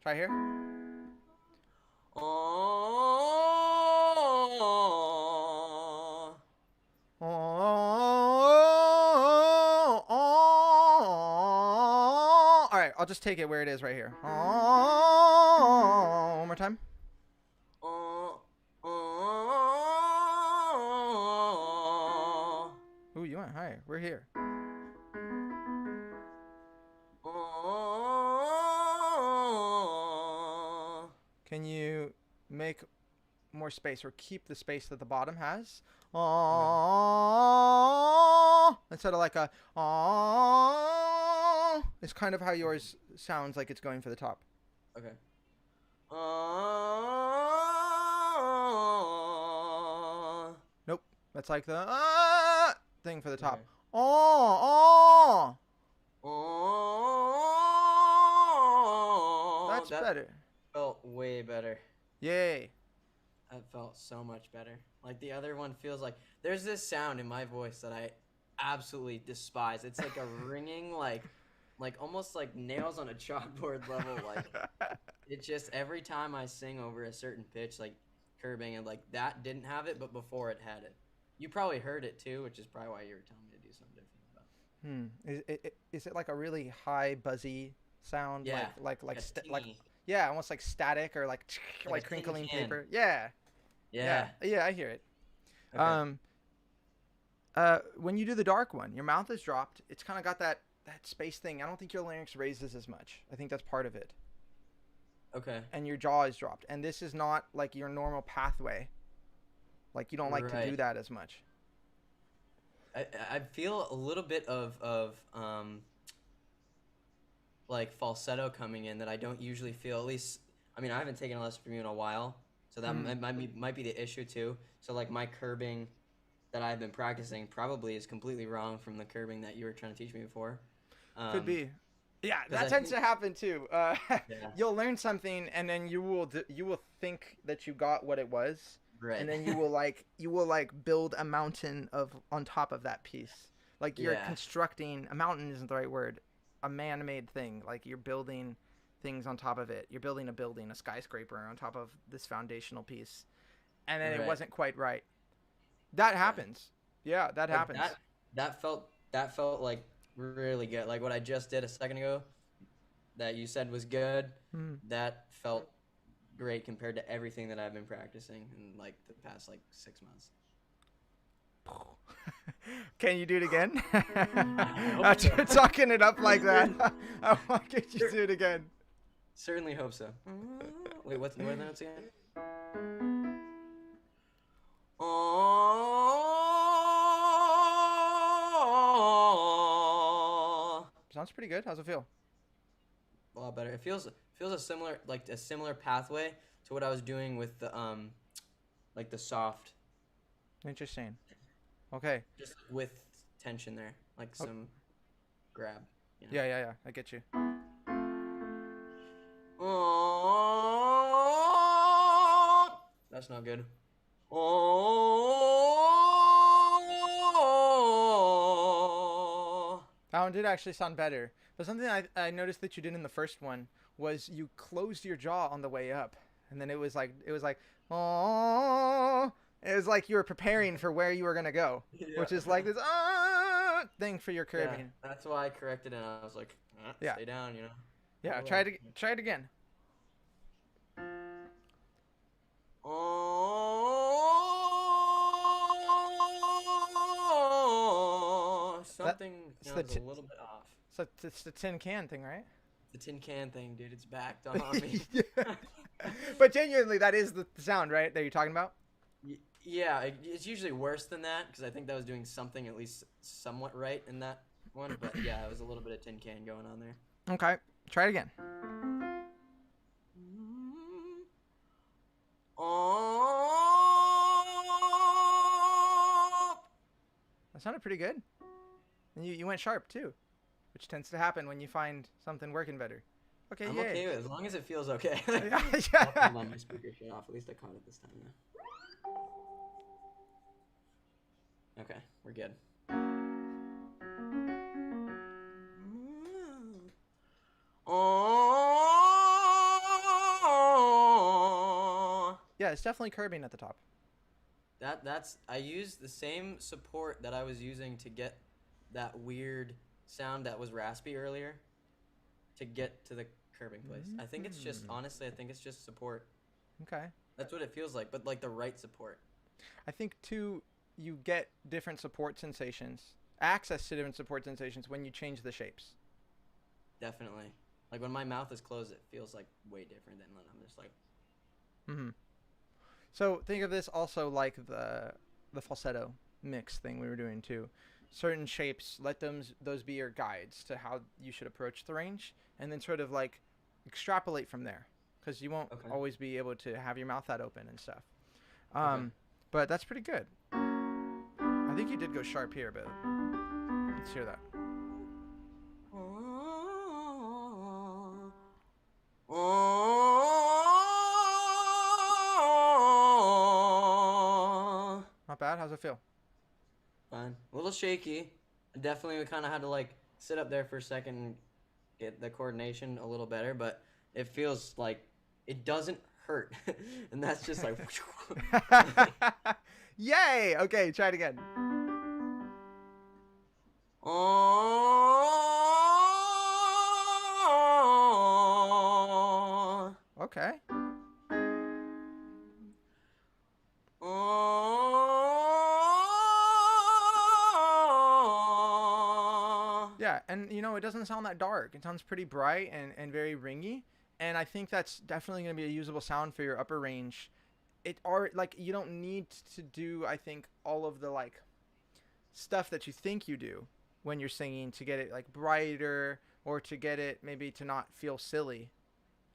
Try here. Oh. Oh, oh. All right, I'll just take it where it is right here. Oh, one more time. Oh. Oh. Ooh, you went higher. We're here. Oh. Can you make more space or keep the space that the bottom has? Okay. Oh, instead of like a oh, it's kind of how yours sounds like it's going for the top. Okay. Oh. Nope, that's like the thing for the top. Okay. Oh, Oh. that's That better. felt way better. Yay. That felt so much better. Like the other one feels like there's this sound in my voice that I absolutely despise. It's like a ringing, like almost like nails on a chalkboard level. Like it just every time I sing over a certain pitch, like curbing, and like that didn't have it, but before it had it. You probably heard it too, which is probably why you were telling me to do something different. But Is it like a really high buzzy sound? yeah, Like like a like tinny, yeah, almost like static or like like a tin crinkling can. paper. Yeah. Yeah. Yeah, I hear it. Okay. When you do the dark one, your mouth is dropped. It's kind of got that space thing. I don't think your larynx raises as much. I think that's part of it. Okay. And your jaw is dropped. And this is not like your normal pathway. Like you don't like to do Right. that as much. I feel a little bit of like falsetto coming in that I don't usually feel. At least, I mean, I haven't taken a lesson from you in a while, so that Mm. might be the issue too. So like my curbing that I've been practicing probably is completely wrong from the curbing that you were trying to teach me before. Could be. Yeah, 'Cause that I tends think to happen too. yeah, You'll learn something, and then you will think that you got what it was, and right. then you will like build a mountain of on top of that piece. Like you're Yeah, constructing a mountain isn't the right word, a man-made thing. Like you're building things on top of it. You're building a building, a skyscraper on top of this foundational piece, and then it right. wasn't quite right. That Yeah. happens. Yeah, that Like happens. that felt like really good. Like what I just did a second ago that you said was good. Hmm. That felt great compared to everything that I've been practicing in like the past like 6 months. Can you do it again? I hope After so. talking it up like that, I want to get you to do it again. Certainly hope so. Wait, what are the notes again? Oh, Sounds pretty good. How's it feel? a lot better. It feels a similar pathway to what I was doing with the like the soft, Interesting. Okay. just with tension there, like Oh, some grab. You know? yeah. I get you. Oh, that's not good. Oh. That one did actually sound better. But something I noticed that you did in the first one was you closed your jaw on the way up, and then it was like oh, It was like you were preparing for where you were gonna go, Yeah. which is like this thing for your Yeah, curbing. that's why I corrected it. And I was like, Yeah. stay down, you know. Yeah. Go Try low. it. Try it again. Oh, That something it's sounds a little bit off. it's the tin can thing, right? The tin can thing, dude, it's backed on me. Yeah. But genuinely, that is the sound, right? That you're talking about. Yeah, it's usually worse than that because I think that was doing something at least somewhat right in that one. But yeah, it was a little bit of tin can going on there. Okay. Try it again. Oh. That sounded pretty good. And you went sharp too, which tends to happen when you find something working better. Okay, I'm yay. okay with it as long as it feels okay. Yeah, I'll yeah. put my speaker shut off. At least I caught it this time now. Okay, we're good. Oh. Yeah, it's definitely curbing at the top. That's I used the same support that I was using to get that weird sound that was raspy earlier to get to the curbing place. I think it's just honestly, I think it's just support. Okay. That's what it feels like, but like the right support. I think too, you get different support sensations, access to different support sensations when you change the shapes. Definitely. Like when my mouth is closed, it feels like way different than when I'm just like. So think of this also like the falsetto mix thing we were doing too. Certain shapes, let those be your guides to how you should approach the range, and then sort of like extrapolate from there, because you won't always be able to have your mouth that open and stuff. But that's pretty good. I think you did go sharp here, but let's hear that. Not bad. How's it feel? Fine. A little shaky. Definitely we kind of had to like sit up there for a second and get the coordination a little better, but it feels like it doesn't hurt. And that's just like Yay! Okay, try it again. Oh. Okay. Yeah, and you know, it doesn't sound that dark. It sounds pretty bright and very ringy. And I think that's definitely going to be a usable sound for your upper range. Like you don't need to do, I think, all of the like stuff that you think you do when you're singing to get it like brighter or to get it maybe to not feel silly.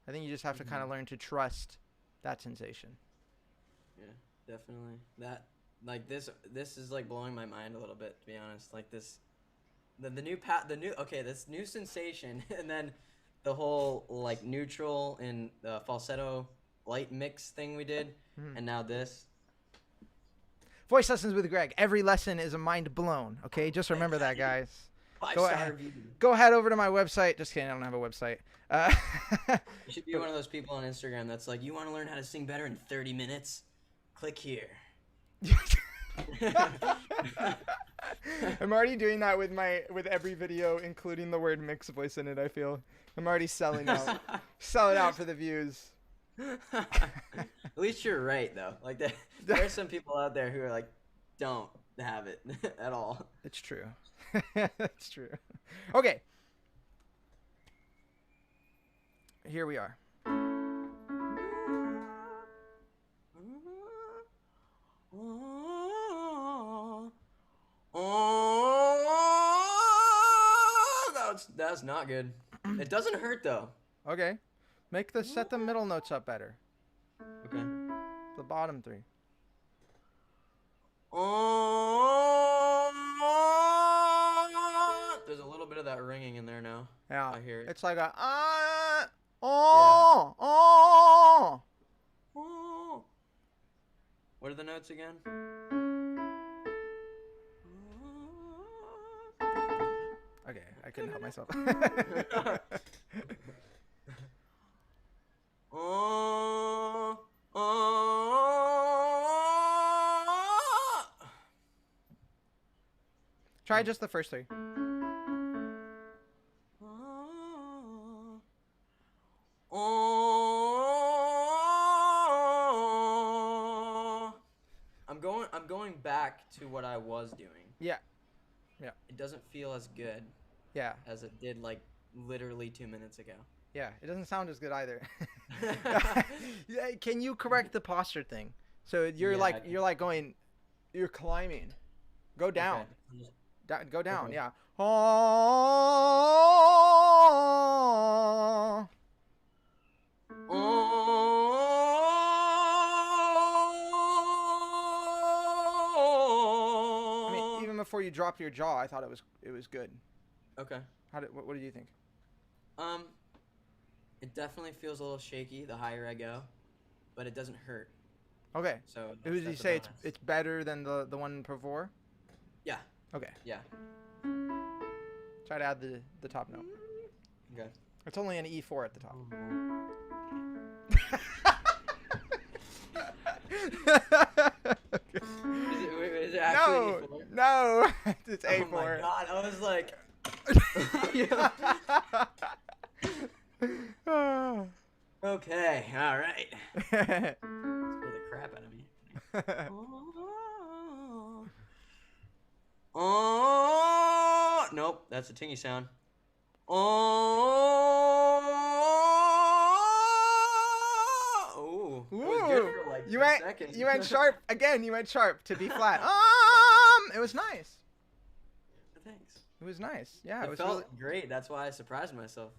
I think you just have to kind of learn to trust that sensation. Yeah, definitely. That like this is like blowing my mind a little bit, to be honest. Like this the new this new sensation and then the whole like neutral and falsetto light mix thing we did and now this. Voice lessons with Greg. Every lesson is a mind blown. Okay, just remember that, guys. Go ahead over to my website. Just kidding, I don't have a website. You should be one of those people on Instagram that's like, you want to learn how to sing better in 30 minutes? Click here. I'm already doing that with every video, including the word mix voice in it. I feel I'm already selling out for the views. At least you're right though. Like there are some people out there who are like, don't have it at all. It's true. It's true. Okay. Here we are. That's not good. It doesn't hurt though. Okay. Set the middle notes up better. Okay. The bottom three. There's a little bit of that ringing in there now. Yeah. I hear it. It's like a What are the notes again? Okay, I couldn't help myself. Try just the first 3. I'm going back to what I was doing. Yeah. Yeah. It doesn't feel as good Yeah. as it did like literally 2 minutes ago. Yeah. It doesn't sound as good either. Yeah, can you correct the posture thing? So you're Yeah, like you're climbing. Go down. Okay. Go down. Okay. Yeah. Oh. I mean, even before you dropped your jaw, I thought it was good. Okay. What did you think? It definitely feels a little shaky the higher I go, but it doesn't hurt. Okay. So Who did you that's a say bonus. it's better than the one before? Yeah. Okay. Yeah. Try to add the top note. Okay. It's only an E4 at the top. Is it actually E4? No, it's A4. Oh my god, I was like, okay, all right. Scared the crap out of me. Oh, nope, that's a tingy sound. Oh, that was good for like 2 seconds. You went sharp again. You went sharp to be flat. It was nice. Thanks. It was nice. Yeah, It was felt really great. That's why I surprised myself.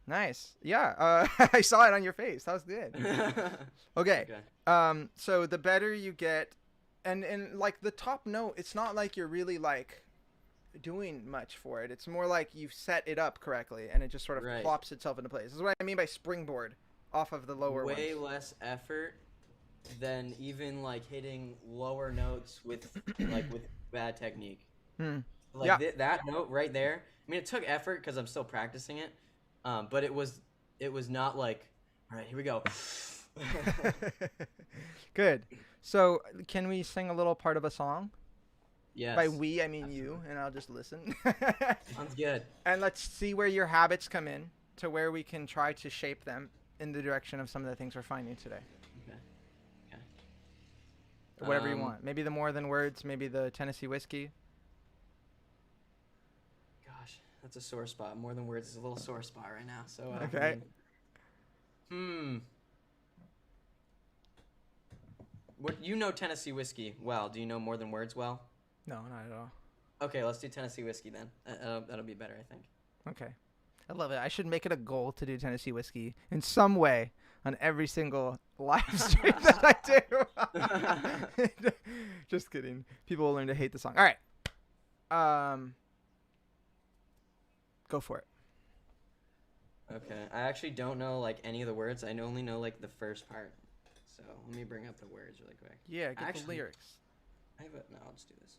nice. Yeah, I saw it on your face. That was good. Okay. So the better you get, and like the top note, it's not like you're really like doing much for it. It's more like you've set it up correctly, and it just sort of Right. plops itself into place. This is what I mean by springboard off of the lower Way ones. less effort than even like hitting lower notes with like with bad technique. Like Yeah. that note right there. I mean, it took effort because I'm still practicing it, but it was not like, all right, here we go. Good. So can we sing a little part of a song? Yes. By we, I mean you, and I'll just listen. Sounds good. And let's see where your habits come in, to where we can try to shape them in the direction of some of the things we're finding today. Okay. Whatever you want. Maybe the more than words, maybe the Tennessee whiskey. Gosh, that's a sore spot. More than words is a little sore spot right now. So Okay. What you know Tennessee whiskey well? Do you know more than words well? No, not at all. Okay, let's do Tennessee whiskey then. That'll be better, I think. Okay. I love it. I should make it a goal to do Tennessee whiskey in some way on every single live stream that I do. Just kidding. People will learn to hate the song. All right. Go for it. Okay, I actually don't know like any of the words. I only know like the first part. So let me bring up the words really quick. Yeah, get Actually, the lyrics. I'll just do this.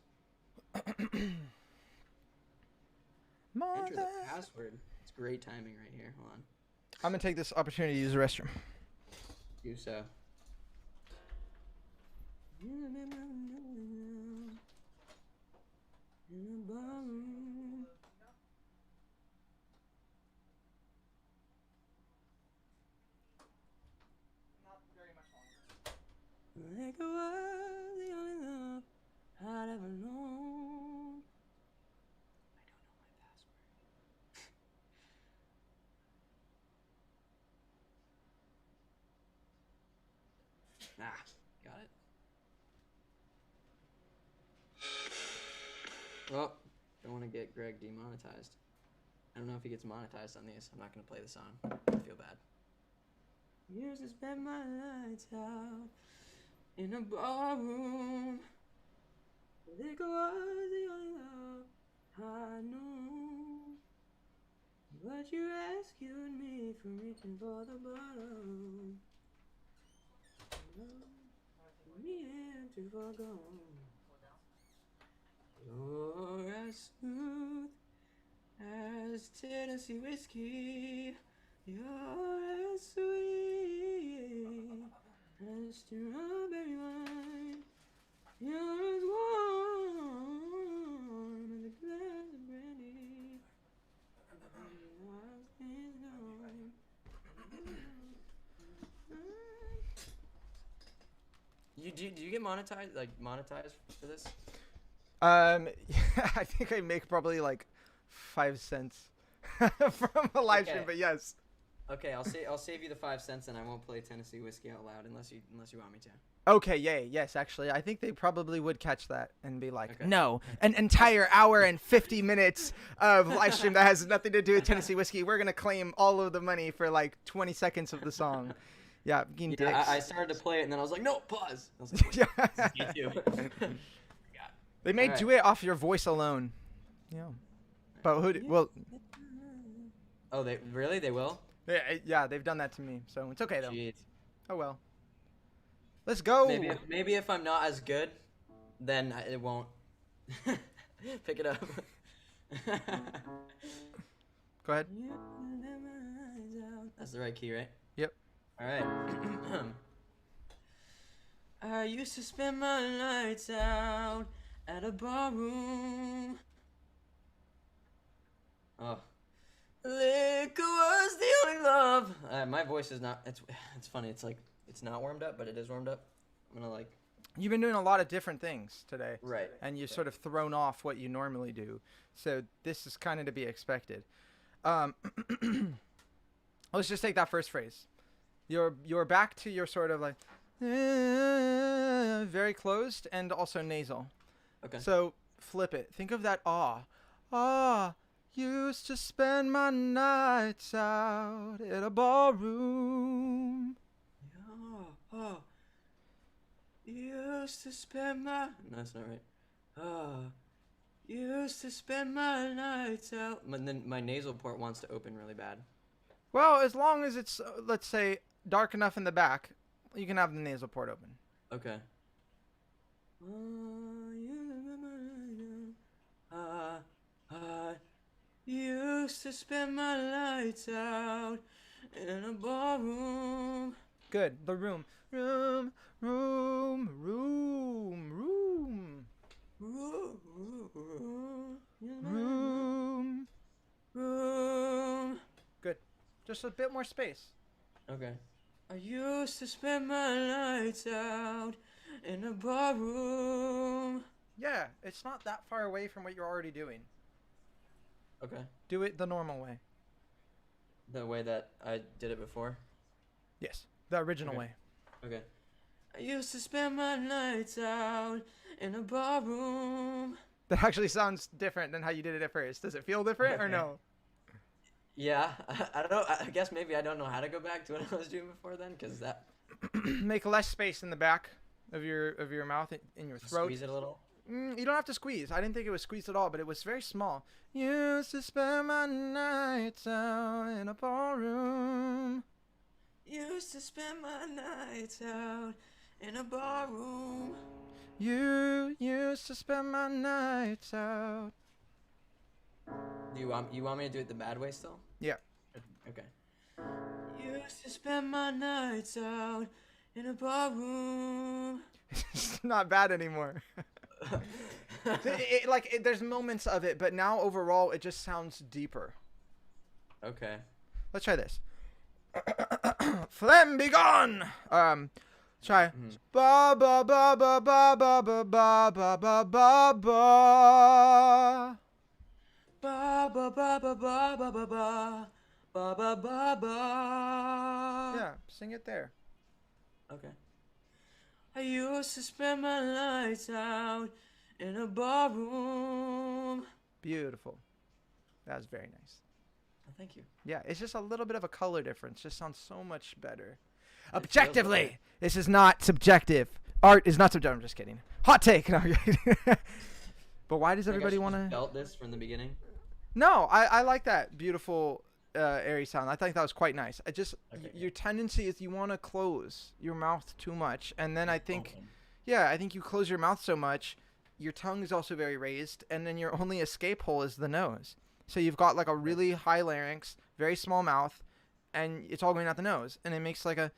More Enter the than- password. It's great timing right here. Hold on. I'm going to take this opportunity to use the restroom. Do so. Like it was the only love I'd ever known. I don't know my password. Got it. Well, don't want to get Greg demonetized. I don't know if he gets monetized on these. I'm not going to play the song. I feel bad. Used to spend my nights out in a ballroom. Liquor was the only love I knew. But you rescued me from reaching for the bottom. Me into forgone. You're as smooth as Tennessee whiskey. You're as sweet as strawberry wine. You're as warm as the Do you get monetized for this? I think I make probably like 5 cents from a live stream, Okay. but yes. Okay, I'll save you the 5 cents, and I won't play Tennessee Whiskey out loud unless you want me to. Okay, yay, yes, actually, I think they probably would catch that and be like, Okay. no, an entire hour and 50 minutes of live stream that has nothing to do with Tennessee Whiskey. We're gonna claim all of the money for like 20 seconds of the song. Yeah, being Yeah, dicks. I started to play it, and then I was like, no, pause. I was like, Yeah. this is me too. Forgot. They may Alright. do it off your voice alone. Yeah. But well, Oh, they will? yeah, they've done that to me, so it's okay though. Jeez. Oh well. Let's go. Maybe if I'm not as good, then it won't. Pick it up. Go ahead. That's the right key, right? Yep. All right. I used to spend my nights out at a bar room. Oh. Liquor was the only love. My voice is not. It's funny. It's like it's not warmed up, but it is warmed up. I'm gonna like. You've been doing a lot of different things today. Right. And you've sort of thrown off what you normally do. So this is kind of to be expected. Let's just take that first phrase. You're back to your sort of like very closed and also nasal. Okay. So flip it. Think of that ah. Ah, used to spend my nights out at a ballroom. Oh. Used to spend my. No, that's not right. Used to spend my nights out. And then my nasal port wants to open really bad. Well, as long as it's, let's say, dark enough in the back, you can have the nasal port open. Okay. I used to spend my nights out in a ballroom. Good. The room. Room. Room. Room. Room. Room. Room. Good. Just a bit more space. Okay. I used to spend my nights out in a barroom. Yeah, it's not that far away from what you're already doing. Okay. Do it the normal way. The way that I did it before? Yes, the original Okay. way. Okay. I used to spend my nights out in a barroom. That actually sounds different than how you did it at first. Does it feel different or Okay. no? Yeah, I don't know. I guess maybe I don't know how to go back to what I was doing before then, because that Make less space in the back of your mouth, in your throat. squeeze it a little. You don't have to squeeze. I didn't think it was squeezed at all, but it was very small. Used to spend my nights out in a ballroom. Used to spend my nights out in a barroom. You used to spend my nights out. Do you want me to do it the bad way still? Yeah. Okay. Used to spend my nights out in a barroom. It's not bad anymore. There's moments of it, but now overall it just sounds deeper. Okay. Let's try this. Phlegm, be gone. Try. Ba ba ba ba ba ba ba ba ba ba ba ba. Ba ba ba ba ba ba ba ba ba ba ba ba. Yeah, sing it there. Okay. I used to spend my nights out in a barroom. Beautiful. That was very nice. Oh, thank you. Yeah, it's just a little bit of a color difference. Just sounds so much better. It Objectively, feels this is not subjective. Art is not subjective. I'm just kidding. Hot take. No, but why does everybody want to? Felt this from the beginning. No, I like that beautiful airy sound. I think that was quite nice. I just Okay, your tendency is you want to close your mouth too much, and then I think, Open. yeah, I think you close your mouth so much, your tongue is also very raised, and then your only escape hole is the nose. So you've got like a really high larynx, very small mouth, and it's all going out the nose, and it makes like a.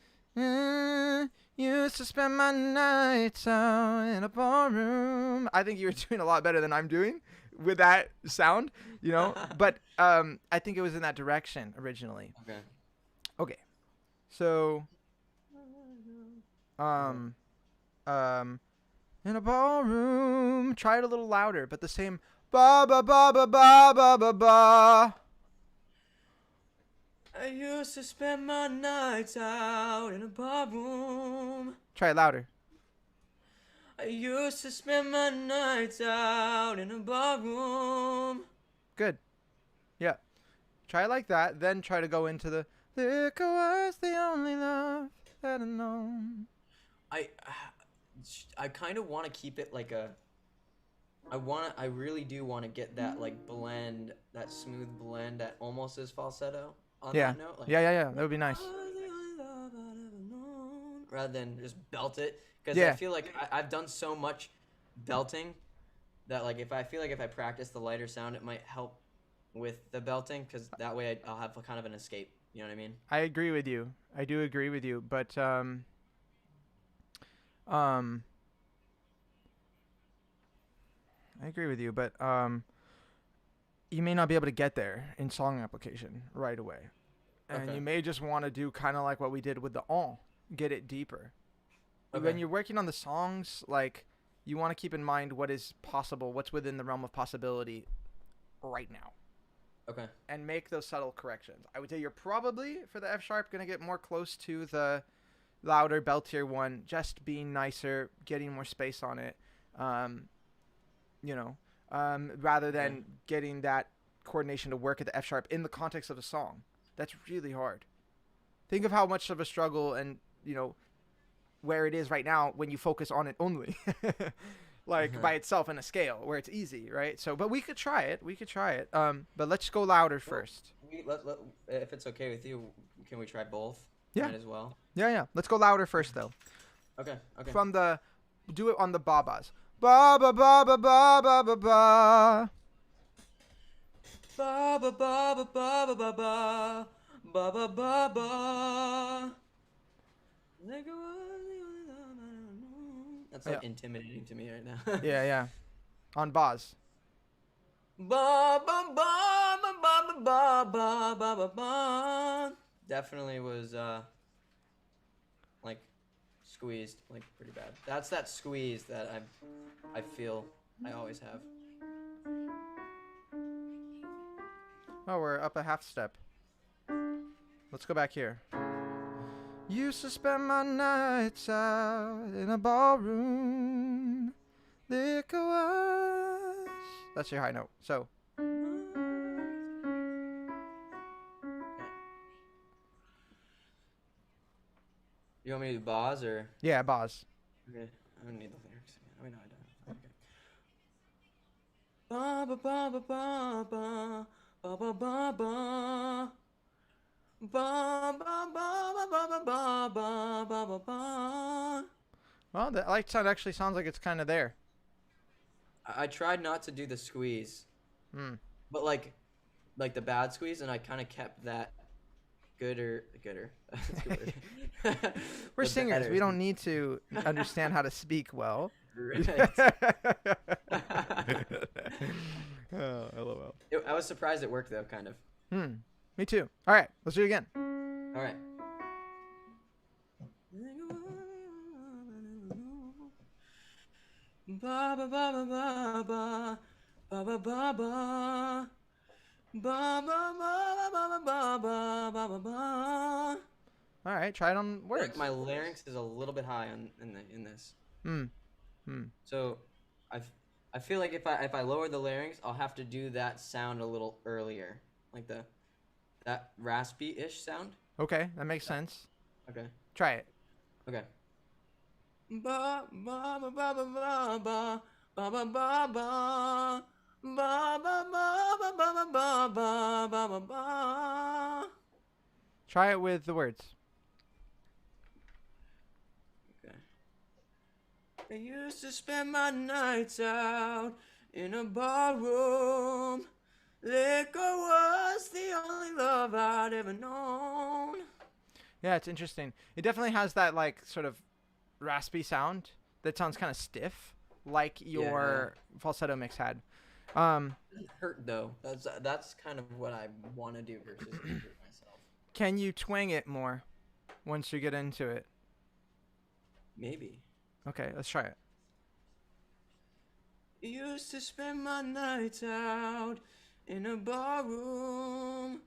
Used to spend my nights out in a ballroom. I think you were doing a lot better than I'm doing with that sound, you know. But I think it was in that direction originally. Okay. Okay, so In a ballroom. Try it a little louder, but the same ba ba ba ba ba ba ba ba. I used to spend my nights out in a ballroom. Try it louder. I used to spend my nights out in a ballroom. Good. Yeah. Try it like that. Then try to go into the liquor was the only love that I known. I kind of want to keep it like a. I really do want to get that like blend, that smooth blend that almost is falsetto on Yeah. that note. Like, Yeah. That would be nice. Rather than just belt it, because I Yeah. feel like I've done so much belting that like if I feel like if I practice the lighter sound, it might help with the belting, because that way I'll have a kind of an escape. You know what I mean? I agree with you. I do agree with you, but um I agree with you, but you may not be able to get there in song application right away. And Okay. you may just want to do kind of like what we did with the on, get it deeper. Okay. When you're working on the songs, like you want to keep in mind what is possible, what's within the realm of possibility right now, Okay. and make those subtle corrections. I would say you're probably for the F sharp going to get more close to the louder beltier one, just being nicer, getting more space on it. Rather than getting that coordination to work at the F sharp in the context of a song. That's really hard. Think of how much of a struggle and, where it is right now when you focus on it only. By itself in a scale where it's easy, right? So, but we could try it. But let's go louder first. If it's okay with you, can we try both? Yeah. Might as well. Yeah. Let's go louder first, though. Okay. Do it on the babas. Ba ba ba ba ba ba ba ba. Ba ba ba ba ba ba ba ba ba ba ba ba. That's like intimidating to me right now. Yeah. On bas. Ba ba ba ba ba ba ba ba ba ba. Definitely was like squeezed, like pretty bad. That's that squeeze that I feel I always have. Oh, we're up a half step. Let's go back here. Used to spend my nights out in a ballroom. Liquor was. That's your high note. So. You want me to do bars or? Yeah, bas. Okay, I don't need the lyrics again. I mean, no, I don't. Okay. Ba ba ba ba ba ba ba ba ba ba. Ba ba ba ba ba ba ba ba ba ba. Well, the light sound actually sounds like it's kind of there. I tried not to do the squeeze, but like the bad squeeze, and I kind of kept that gooder. That's good word. We're The singers. better. We don't need to understand how to speak well. Right. Oh, LOL. I was surprised it worked though, kind of. Me too. All right, let's do it again. All right. Ba ba ba ba ba ba ba ba ba ba. Ba ba ba ba ba ba ba ba ba. All right, try it on words. Like my larynx is a little bit high in this. So, I feel like if I lower the larynx, I'll have to do that sound a little earlier, like that raspy-ish sound. Okay, that makes sense. Okay. Try it. Okay. Ba ba ba ba ba ba ba ba ba ba ba. Ba ba ba ba ba ba ba ba ba ba. Try it with the words. Okay. I used to spend my nights out in a barroom. Liquor was the only love I'd ever known. Yeah, it's interesting. It definitely has that like sort of raspy sound that sounds kind of stiff, like your falsetto mix had. It doesn't hurt though. That's kind of what I want to do versus hurt myself. Can you twang it more once you get into it? Maybe. Okay, let's try it. Used to spend my nights out in a bar room.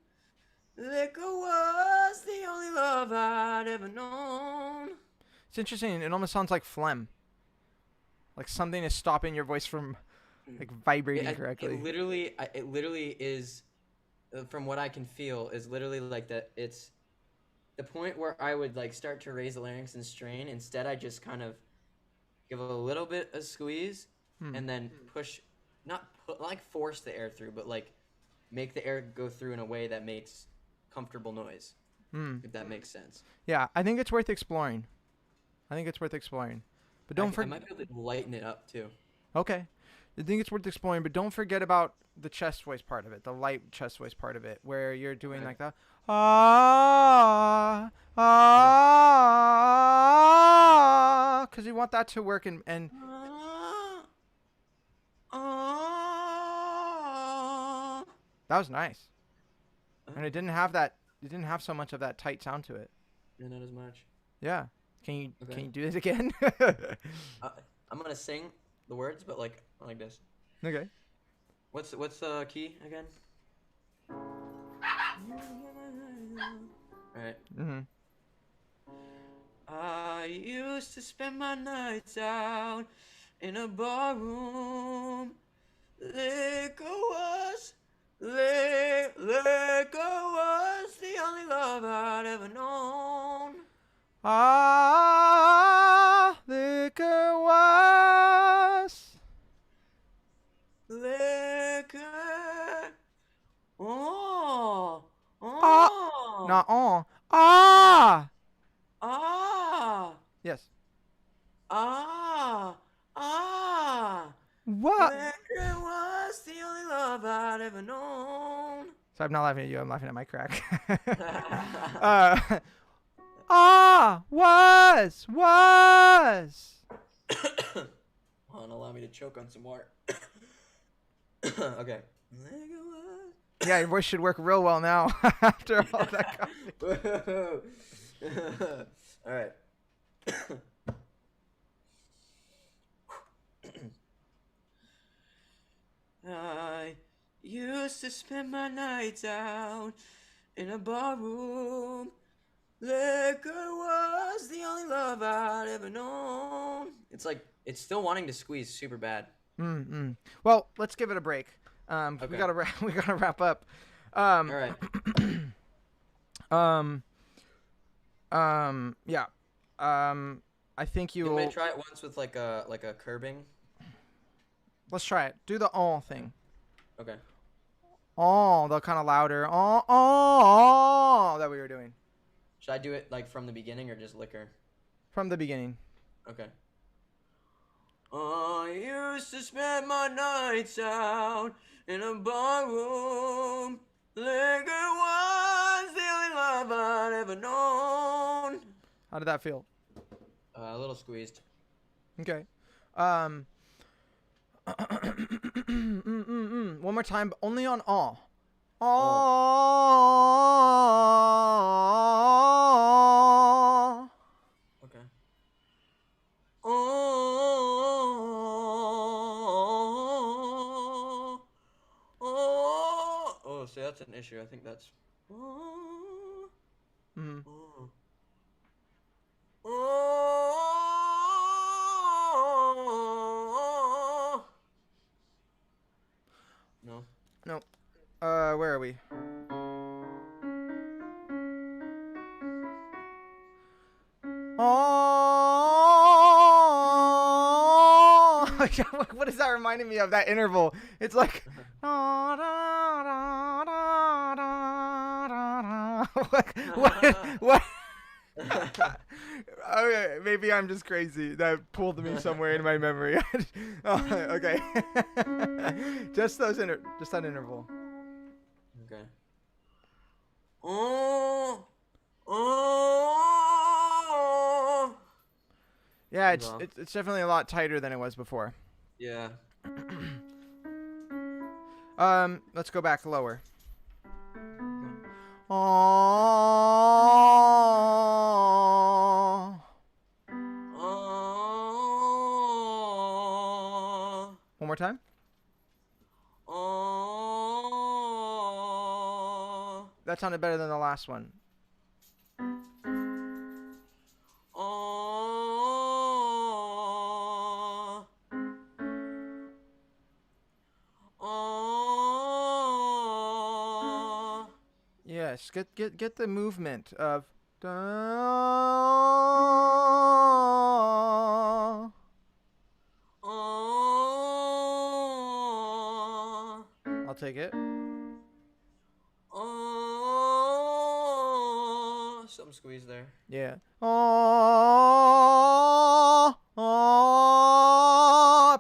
Liquor was the only love I'd ever known. It's interesting. It almost sounds like phlegm. Like something is stopping your voice from like vibrating correctly. It literally is, from what I can feel, is literally like that. It's the point where I would like start to raise the larynx and strain. Instead, I just kind of give a little bit of squeeze and then push, not like force the air through, but like make the air go through in a way that makes comfortable noise. If that makes sense. Yeah, I think it's worth exploring. But don't I forget. might be able to lighten it up too. Okay. I think it's worth exploring, but don't forget about the chest voice part of it, the light chest voice part of it, where you're doing like the because you want that to work and that was nice. And it didn't have that. It didn't have so much of that tight sound to it. Yeah, not as much. Yeah. Can you do this again? I'm gonna sing the words, but like this. Okay. What's the key again? Alright. I used to spend my nights out in a bar room. Liquor was the only love I'd ever known. Liquor was. Liquor. Oh. Not on. Yes. What? Liquor was the only love I'd ever known. So I'm not laughing at you. I'm laughing at my crack. Was. Hold on, allow me to choke on some water. Okay. Yeah, your voice should work real well now after all that coffee. All right. I used to spend my nights out in a bar room. Liquor was the only love I'd ever known. It's like, it's still wanting to squeeze super bad. Well, let's give it a break. Okay. We gotta wrap up. All right. Yeah. I think You you'll. may try it once with like a curbing. Let's try it. Do the all thing. Okay. Oh, the kind of louder. That we were doing. Should I do it like from the beginning or just liquor? From the beginning. Okay. I used to spend my nights out in a bar room. Liquor was the only love I'd ever known. How did that feel? A little squeezed. Okay. One more time, but only on all. All. Okay. Oh, so that's an issue. I think that's. No. No. Where are we? Oh, what is that reminding me of? That interval. It's like. What? Okay, maybe I'm just crazy. That pulled me somewhere in my memory. Okay. Just that interval. Okay. Yeah, it's definitely a lot tighter than it was before. Yeah. Let's go back lower. Oh. more time. Oh. That sounded better than the last one. Oh. Oh. Yes, get the movement of da. Oh. I'll take it. Oh. Some squeeze there. Yeah. Oh,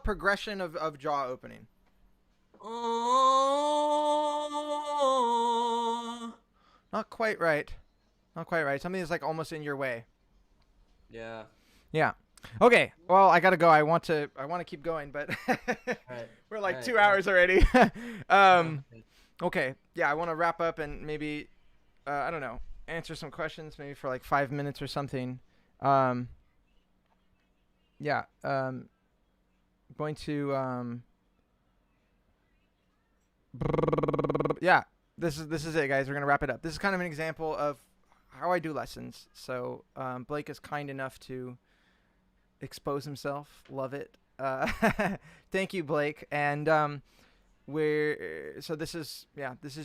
progression of jaw opening. Oh. Not quite right. Not quite right. Something that's like almost in your way. Yeah. Yeah. Okay. Well, I gotta go. I want to keep going, but Right. we're like Right. 2 hours already. Okay. Okay. Yeah, I want to wrap up and maybe I don't know, answer some questions maybe for like 5 minutes or something. Yeah. Going to yeah. This is it, guys. We're gonna wrap it up. This is kind of an example of how I do lessons. So Blake is kind enough to expose himself. Love it. Thank you, Blake. And so this is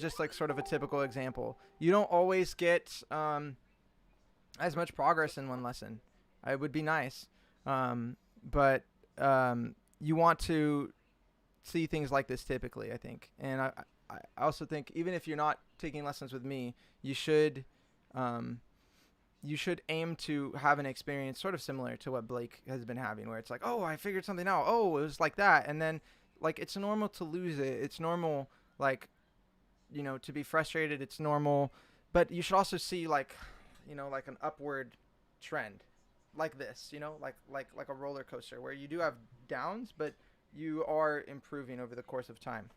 just like sort of a typical example. You don't always get as much progress in one lesson. It would be nice, but you want to see things like this typically, I think. And I also think even if you're not taking lessons with me, you should aim to have an experience sort of similar to what Blake has been having, where it's like, oh, I figured something out. Oh, it was like that. And then like, it's normal to lose it. It's normal, like, to be frustrated. It's normal, but you should also see like, like an upward trend like this, like a roller coaster where you do have downs, but you are improving over the course of time.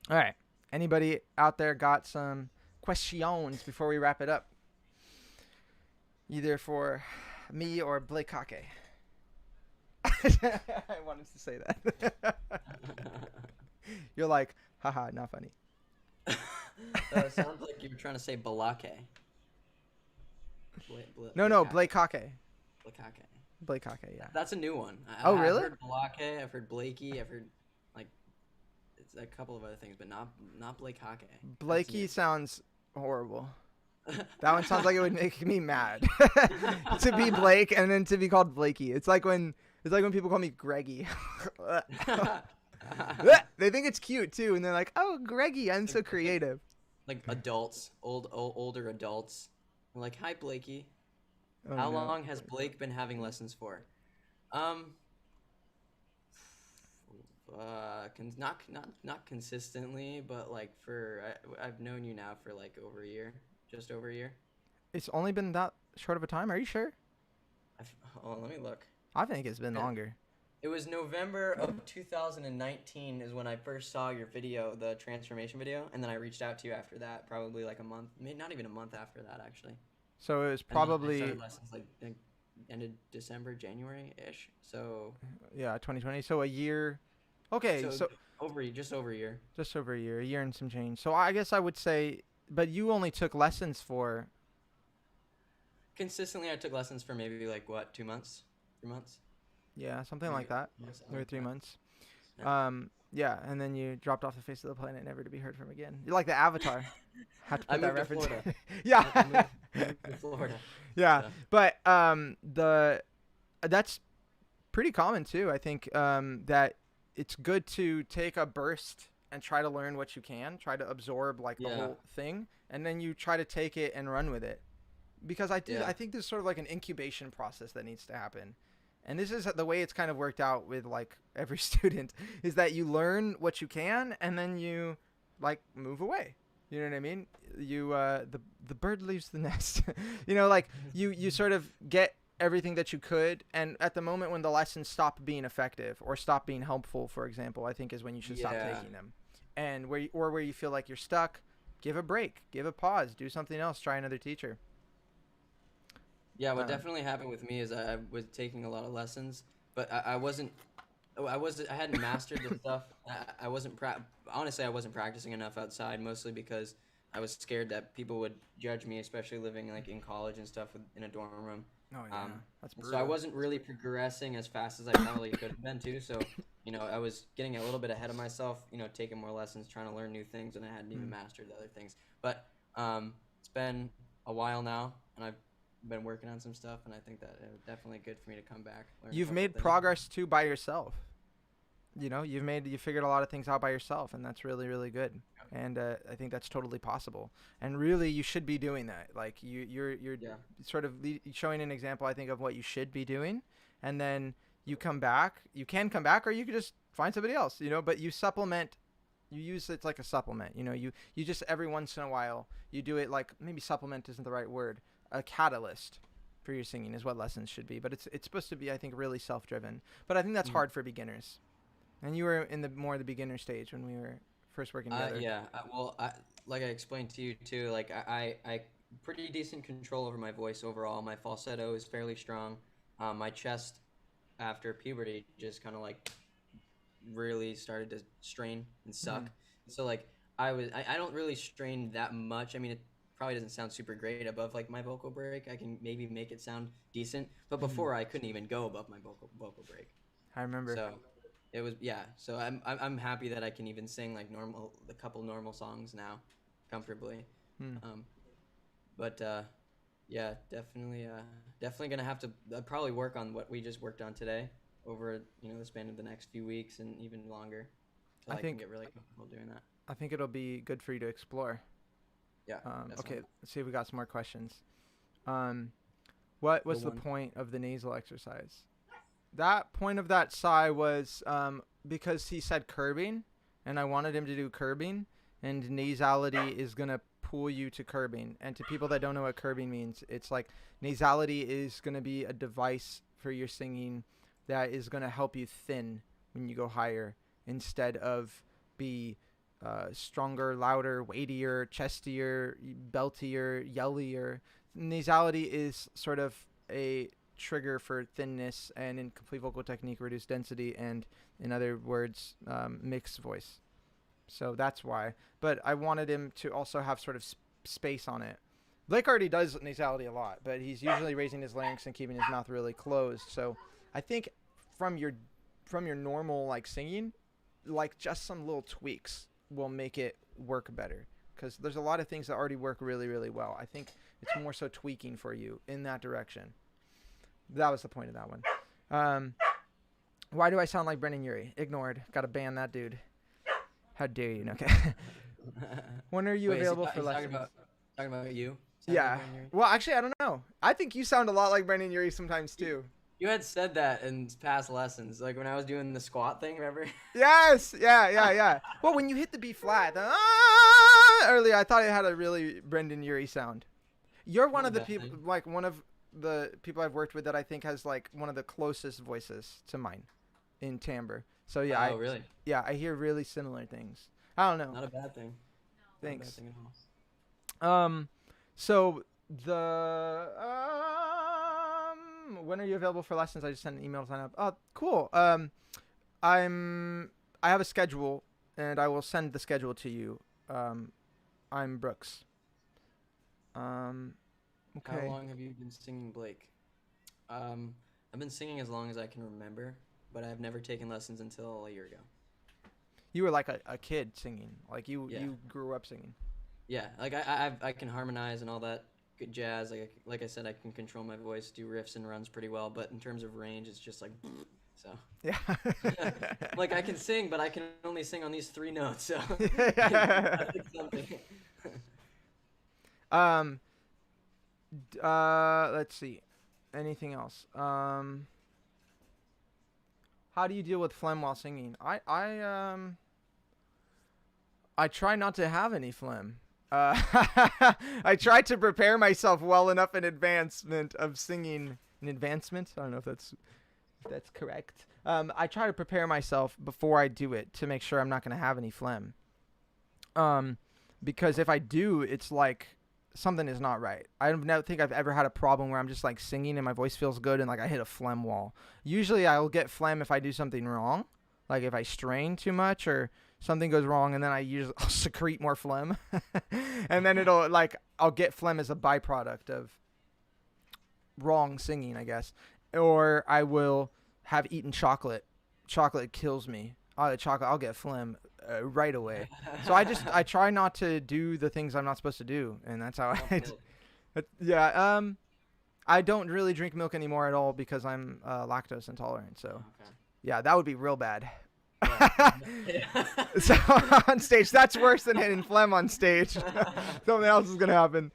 All right. Anybody out there got some questions before we wrap it up? Either for me or Blake Kake. I wanted to say that. You're like, haha, not funny. Sounds like you were trying to say Balake. No, Blake Kake. Blakake. Blake Kake, yeah. That's a new one. Oh, really? I've heard Balake, I've heard Blakey, I've heard like it's a couple of other things, but not Blakake. Blakey sounds horrible. That one sounds like it would make me mad to be Blake and then to be called Blakey. It's like when people call me Greggy. They think it's cute too, and they're like, "Oh, Greggy, I'm so creative." Like adults, older adults. They're like, "Hi, Blakey. Oh, How no. long has Blake been having lessons for?" Not consistently, but like I've known you now for like over a year, just over a year. It's only been that short of a time. Are you sure? Let me look. I think it's been longer. It was November of 2019 is when I first saw your video, the transformation video, and then I reached out to you after that, probably like a month, maybe not even a month after that, actually. So it was And then I probably started lessons like ended December, January-ish. So 2020. So a year. Okay, so just over a year. Just over a year and some change. So I guess I would say, but you only took lessons for. Consistently, I took lessons for maybe like what, 2 months, 3 months. Yeah, something like that. Or 3 months. Yeah. Yeah, and then you dropped off the face of the planet, never to be heard from again. You're like the Avatar. Had to put that reference. To Florida. Yeah. I moved to Florida. Yeah, So. but that's pretty common too. I think that it's good to take a burst and try to learn what you can, try to absorb like the whole thing, and then you try to take it and run with it. Because I think there's sort of like an incubation process that needs to happen. And this is the way it's kind of worked out with like every student, is that you learn what you can and then you like move away. You know what I mean? You the bird leaves the nest. Like you sort of get everything that you could, and at the moment when the lessons stop being effective or stop being helpful, for example, I think is when you should stop taking them. And where you feel like you're stuck, give a break, give a pause, do something else, try another teacher. Yeah, what definitely happened with me is I was taking a lot of lessons, but I wasn't I hadn't mastered the stuff. I wasn't honestly, I wasn't practicing enough outside, mostly because I was scared that people would judge me, especially living like in college and stuff in a dorm room. Oh yeah, Um, that's and so I brutal. wasn't really progressing as fast as I probably could have been too. So, I was getting a little bit ahead of myself, taking more lessons, trying to learn new things, and I hadn't even Mm. mastered the other things. But it's been a while now, and I've been working on some stuff, and I think that it was definitely good for me to come back, learn a You've couple made things. progress too by yourself. You figured a lot of things out by yourself, and that's really really good. And I think that's totally possible. And really, you should be doing that. Like you're Yeah. sort of showing an example, I think, of what you should be doing. And then you come back. You can come back, or you could just find somebody else. But you supplement. You use it like a supplement. You just every once in a while you do it, like maybe supplement isn't the right word. A catalyst for your singing is what lessons should be. But it's supposed to be, I think, really self-driven. But I think that's Mhm. hard for beginners. And you were in the beginner stage when we were first working together. Yeah. Well, like I explained to you too, like I pretty decent control over my voice overall. My falsetto is fairly strong. My chest after puberty just kind of like really started to strain and Mhm. suck. So like I don't really strain that much. I mean, it probably doesn't sound super great above like my vocal break. I can maybe make it sound decent, but Mhm. before I couldn't even go above my vocal break. I remember. So it was, yeah. So I'm happy that I can even sing like a couple normal songs now, comfortably. Hmm. Um, but yeah, definitely gonna have to probably work on what we just worked on today over the span of the next few weeks and even longer, I till I can think get really comfortable doing that. I think it'll be good for you to explore. Yeah, Okay, definitely. let's see if we got some more questions. Um, what The was the one. point of the nasal exercise? That point of that sigh was because he said curbing, and I wanted him to do curbing, and nasality is gonna pull you to curbing. And to people that don't know what curbing means, it's like nasality is gonna be a device for your singing that is gonna help you thin when you go higher, instead of be stronger, louder, weightier, chestier, beltier, yellier. Nasality is sort of a trigger for thinness and in complete vocal technique, reduced density, and in other words, mixed voice. So that's why. But I wanted him to also have sort of space on it. Blake already does nasality a lot, but he's usually raising his larynx and keeping his mouth really closed. So I think from your from your normal like singing, like just some little tweaks will make it work better. Because there's a lot of things that already work really, really well. I think it's more so tweaking for you in that direction. That was the point of that one. Um, why do I sound like Brendan Urie? Ignored. Got to ban that dude. How dare you? Okay. When are you Wait, available for he's lessons? talking about you? Sound like Yeah. Brandon Urie? Well, actually, I don't know. I think you sound a lot like Brendan Urie sometimes too. You had said that in past lessons, like when I was doing the squat thing, remember? Yes. Yeah. Yeah. Yeah. Well, when you hit the B flat earlier, I thought it had a really Brendan Urie sound. You're one Not a of the bad people, thing. like one of the people I've worked with that I think has like one of the closest voices to mine in timbre. So yeah, Oh, really? I hear really similar things. I don't know. Not a bad thing. Not a bad Thanks. thing at all. So the when are you available for lessons? I just sent an email to sign up. Oh, cool. I have a schedule, and I will send the schedule to you. I'm Brooks. How Okay. long have you been singing, Blake? I've been singing as long as I can remember, but I've never taken lessons until a year ago. You were like a kid singing. Like Yeah, you grew up singing. yeah. Like I can harmonize and all that good jazz. Like I said, I can control my voice, do riffs and runs pretty well. But in terms of range, it's just like so. Yeah. Like I can sing, but I can only sing on these three notes. So Yeah. I think something. um. Let's see. Anything else? How do you deal with phlegm while singing? I try not to have any phlegm. Uh, I try to prepare myself well enough in advancement of singing. In advancement? I don't know if that's correct. I try to prepare myself before I do it to make sure I'm not going to have any phlegm. Because if I do, it's like something is not right. I don't think I've ever had a problem where I'm just like singing and my voice feels good and like I hit a phlegm wall. Usually I'll get phlegm if I do something wrong, like if I strain too much or something goes wrong, and then I'll secrete more phlegm, and then I'll get phlegm as a byproduct of wrong singing, I guess, or I will have eaten chocolate. Chocolate kills me. I'll get phlegm right away. So I try not to do the things I'm not supposed to do, and that's how yeah. I don't really drink milk anymore at all because I'm lactose intolerant. So Okay. yeah, that would be real bad. Yeah. So on stage, that's worse than hitting phlegm on stage. Something else is gonna happen.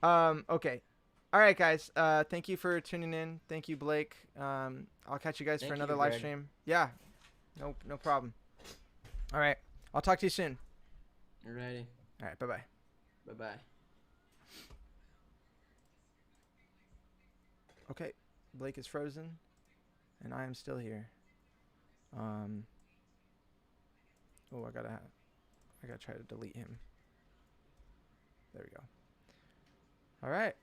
Okay. All right, guys. Thank you for tuning in. Thank you, Blake. I'll catch you guys for Thank another you, live Greg. stream. Yeah. No problem. All right. I'll talk to you soon. Alrighty. All right. Bye-bye. Bye-bye. Okay. Blake is frozen, and I am still here. Oh, I gotta try to delete him. There we go. All right.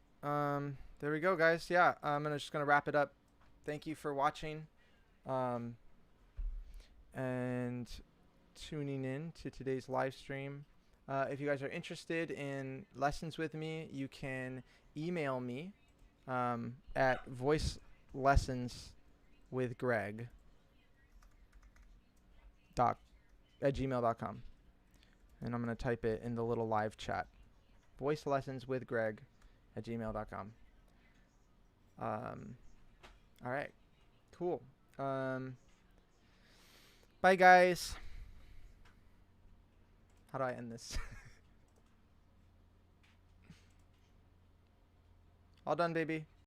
There we go, guys. Yeah, I'm just gonna wrap it up. Thank you for watching, and tuning in to today's live stream. If you guys are interested in lessons with me, you can email me at voicelessonswithgreg@gmail.com, and I'm gonna type it in the little live chat. voicelessonswithgreg@gmail.com. All right, cool. Bye, guys. How do I end this? All done, baby.